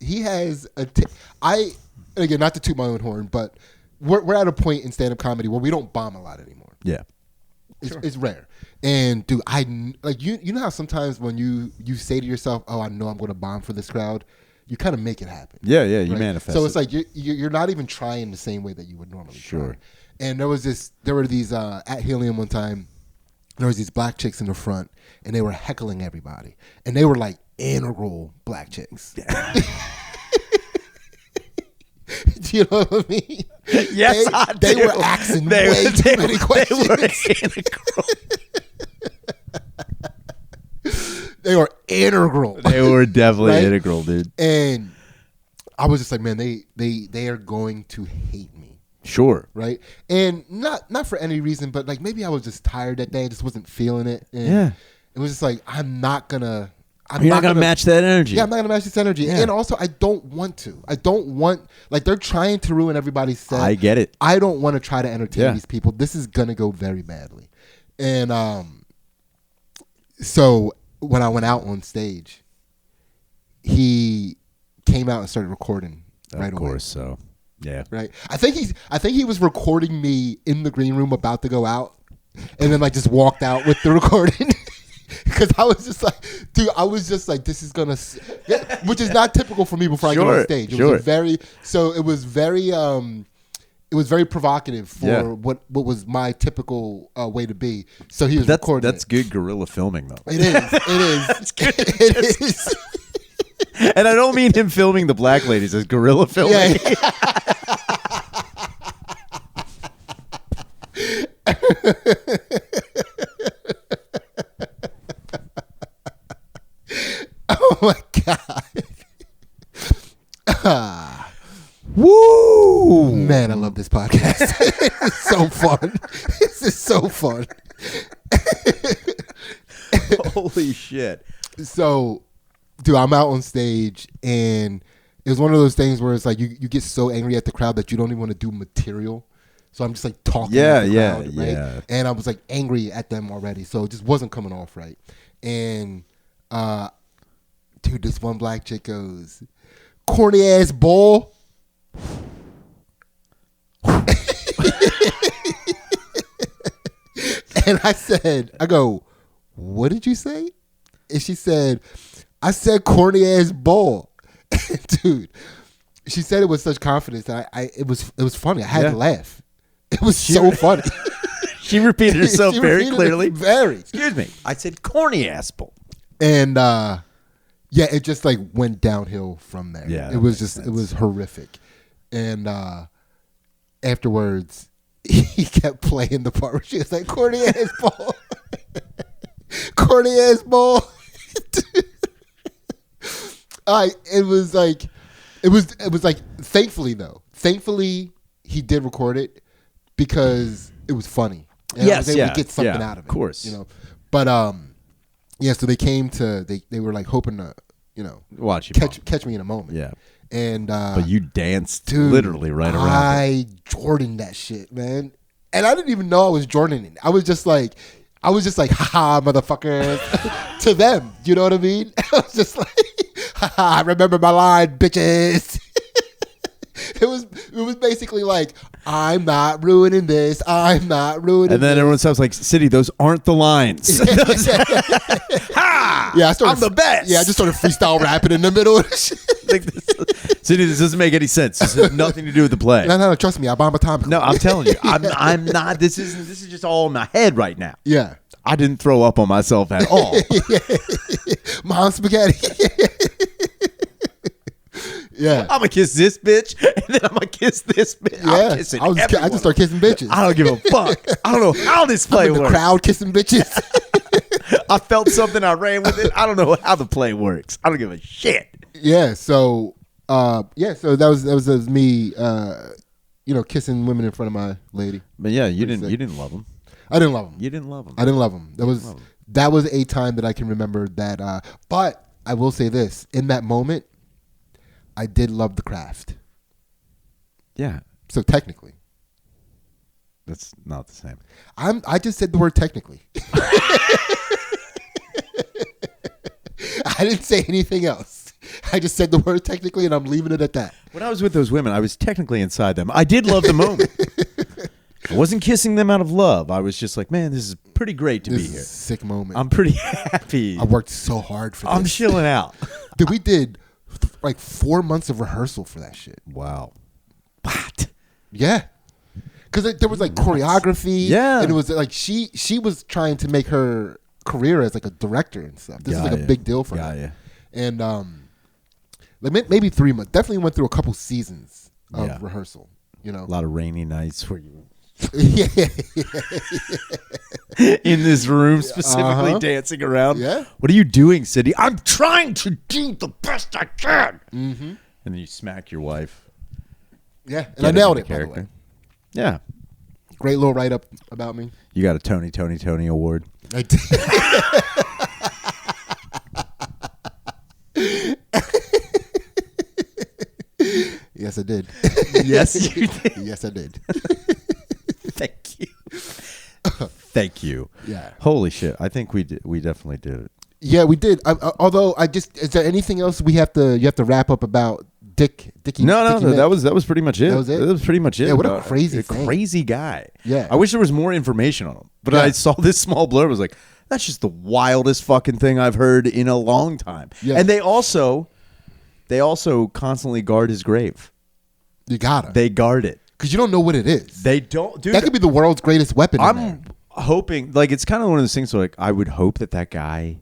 again, not to toot my own horn, but we're at a point in stand-up comedy where we don't bomb a lot anymore. Yeah. It's rare. And dude, I like you know how sometimes when you say to yourself, "Oh, I know I'm going to bomb for this crowd," you kind of make it happen. Yeah, you manifest. So it's like you're not even trying the same way that you would normally try. And there were these at Helium one time. There was these black chicks in the front, and they were heckling everybody, and they were like integral black chicks. Do you know what I mean? Yes, I do. They were asking way too many questions. They were integral. They were definitely integral, dude. And I was just like, man, they are going to hate me. Sure. Right? And not for any reason, but like maybe I was just tired that day. I just wasn't feeling it. And yeah. It was just like, you're not gonna match that energy. Yeah, I'm not gonna match this energy. Yeah. And also I don't want to. I don't want, like, they're trying to ruin everybody's set. I get it. I don't want to try to entertain these people. This is gonna go very badly. And so when I went out on stage, he came out and started recording right away. Of course, so yeah. Right. I think he was recording me in the green room about to go out, and then like just walked out with the recording. Because I was just like, dude, this is gonna, which is not typical for me before I get on stage. It was very provocative for what was my typical way to be. So he was recording. That's good guerrilla filming, though. It is. That's good. It is. And I don't mean him filming the black ladies as guerrilla filming. Yeah. Oh my God. Woo! Man, I love this podcast. It's so fun. This is so fun. Holy shit. So, dude, I'm out on stage, and it was one of those things where it's like you get so angry at the crowd that you don't even want to do material. So I'm just like talking at the crowd, right? Yeah. And I was like angry at them already, so it just wasn't coming off right. And dude, this one black chick goes, "Corny ass bull." And I go, "What did you say?" And she said, "I said corny ass bull." Dude, she said it with such confidence that it was funny. I had to laugh. It was so funny. She repeated herself very clearly. Very. Excuse me. I said corny ass bull. And it just like went downhill from there. Yeah, it was just it was horrific. And afterwards, he kept playing the part where she was like, "Corny ass ball, corny ass ball." It was like, thankfully he did record it because it was funny. And I was able to get something out of it. Of course, But so they came to they were like hoping to watch you catch me in a moment. Yeah. And but you danced dude, literally right around. I Jordan that shit, man. And I didn't even know I was Jordaning. I was just like, haha, motherfuckers, to them. You know what I mean? I was just like, haha, remember my line, bitches. It was basically like, I'm not ruining this. I'm not ruining. And then everyone sounds like, "Sidney, those aren't the lines." Ha! Yeah, I'm the best. Yeah, I just started freestyle rapping in the middle of the shit. Sidney, this doesn't make any sense. This has nothing to do with the play. No, trust me, I bomb a time. No, I'm telling you, I'm not. This is just all in my head right now. Yeah, I didn't throw up on myself at all. Mom spaghetti. Yeah, I'm gonna kiss this bitch, and then I'm gonna kiss this bitch. Yeah, I'm kissing I just start kissing bitches. I don't give a fuck. I don't know how this play works. The crowd kissing bitches. I felt something. I ran with it. I don't know how the play works. I don't give a shit. Yeah. So, So that was me. Kissing women in front of my lady. But yeah, you didn't love them. I didn't love them. You didn't love them. I didn't love them. That was a time that I can remember that. But I will say this: in that moment, I did love the craft. Yeah. So technically, that's not the same. I just said the word technically. I didn't say anything else. I just said the word technically, and I'm leaving it at that. When I was with those women, I was technically inside them. I did love the moment. I wasn't kissing them out of love. I was just like, man, this is pretty great to be here. Sick moment. I'm pretty happy. I worked so hard for this. I'm chilling out. Dude, we did like 4 months of rehearsal for that shit. Wow. What? Yeah. Because there was like choreography. Yeah. And it was like she was trying to make her career as like a director and stuff. This is like a big deal for her. Yeah. And like maybe 3 months. Definitely went through a couple seasons of rehearsal. A lot of rainy nights where you yeah. in this room specifically dancing around. Yeah. What are you doing, Sidney? I'm trying to do the best I can. Mm-hmm. And then you smack your wife. Yeah. And I nailed it, character. by the way. Yeah. Great little write-up about me. You got a Tony award. I did. Yes, I did. Yes, you did. Yes, I did. Thank you. Thank you. Yeah. Holy shit! I think we did. We definitely did it. Yeah, we did. Although is there anything else you have to wrap up about Dicky? No. That was pretty much it. That was it. That was pretty much it. Yeah, what a crazy guy. Yeah. I wish there was more information on him, but I saw this small blurb. I was like, that's just the wildest fucking thing I've heard in a long time. Yeah. And they also constantly guard his grave. You gotta. They guard it. Because you don't know what it is. They don't. Dude, that could be the world's greatest weapon. I'm hoping, like, it's kind of one of those things where, like, I would hope that guy,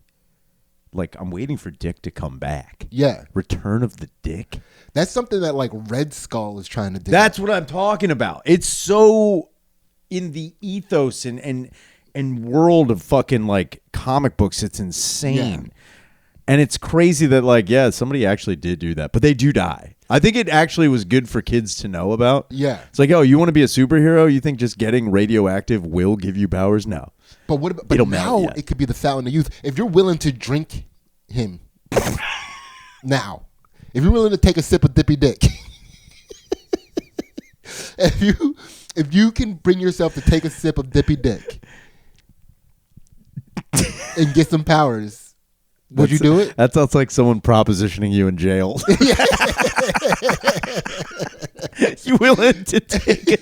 like, I'm waiting for Dick to come back. Yeah. Return of the Dick. That's something that, like, Red Skull is trying to do. That's what I'm talking about. It's so in the ethos and world of fucking, like, comic books. It's insane. Yeah. And it's crazy that, like, yeah, somebody actually did do that. But they do die. I think it actually was good for kids to know about. Yeah. It's like, oh, you want to be a superhero? You think just getting radioactive will give you powers? No. But what about, but now it could be the fountain of youth. If you're willing to drink him now, if you're willing to take a sip of Dippy Dick, if you can bring yourself to take a sip of Dippy Dick and get some powers, would you do it? That sounds like someone propositioning you in jail. You willing to take a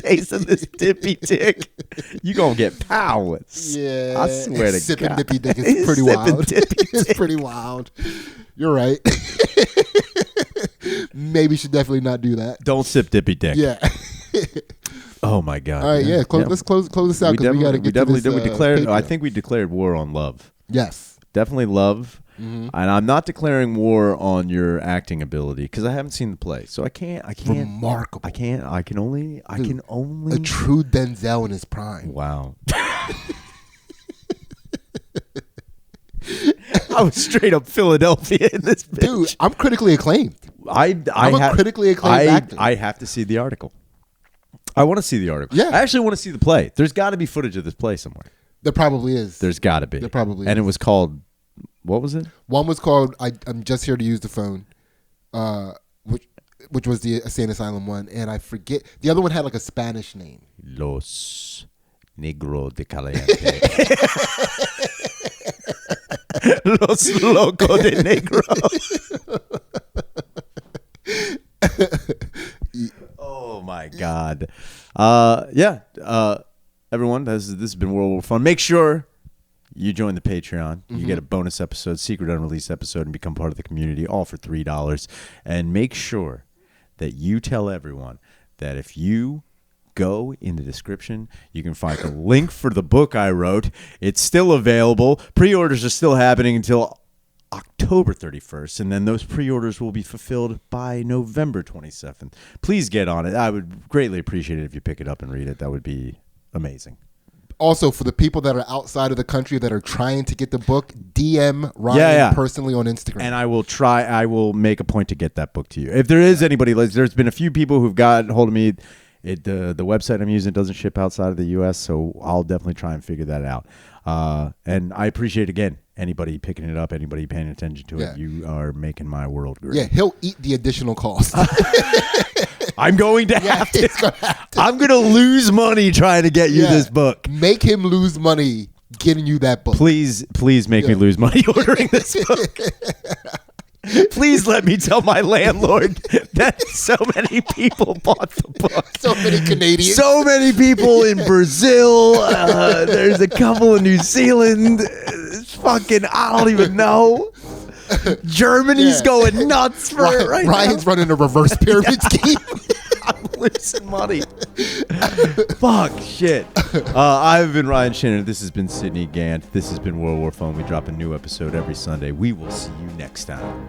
taste of this Dippy Dick? You gonna get powers. Yeah, I swear to sipping God. Dippy Dick is pretty wild. It's pretty wild. You're right. Maybe should definitely not do that. Don't sip Dippy Dick. Yeah. Oh my God. All right. Yeah. Let's close this out because we got to get to this. We declared. I think we declared war on love. Yes. Definitely love. Mm-hmm. And I'm not declaring war on your acting ability because I haven't seen the play, so I can't. Remarkable. I can only. A true Denzel in his prime. Wow. I was straight up Philadelphia in this bitch. Dude, I'm critically acclaimed. I'm a critically acclaimed actor. I have to see the article. I want to see the article. Yeah. I actually want to see the play. There's got to be footage of this play somewhere. There probably is. There's got to be. There probably and is. It was called, what was it? One was called I'm Just Here to Use the Phone, which was the Insane Asylum one. And I forget. The other one had like a Spanish name. Los Negro de Caliente. Los Loco de Negro. Oh my God. Everyone, this has been World War Fun. Make sure you join the Patreon. Mm-hmm. You get a bonus episode, secret unreleased episode, and become part of the community, all for $3. And make sure that you tell everyone that if you go in the description, you can find the link for the book I wrote. It's still available. Pre-orders are still happening until October 31st, and then those pre-orders will be fulfilled by November 27th. Please get on it. I would greatly appreciate it if you pick it up and read it. That would be amazing. Also, for the people that are outside of the country that are trying to get the book, DM Ryan personally on Instagram. And I will make a point to get that book to you. If there is anybody, there's been a few people who've got hold of me. The website I'm using doesn't ship outside of the U.S., so I'll definitely try and figure that out. And I appreciate, again, anybody picking it up, anybody paying attention to it. You are making my world great. Yeah, he'll eat the additional cost. I'm going to have to. I'm going to lose money trying to get you this book. Make him lose money getting you that book. Please make me lose money ordering this book. Please let me tell my landlord that so many people bought the book. So many Canadians. So many people in Brazil. There's a couple in New Zealand. Fucking, I don't even know. Germany's going nuts for it right now. Ryan's running a reverse pyramid scheme. I'm losing money. Fuck, shit. I've been Ryan Shannon. This has been Sidney Gantt. This has been World War Fun. We drop a new episode every Sunday. We will see you next time.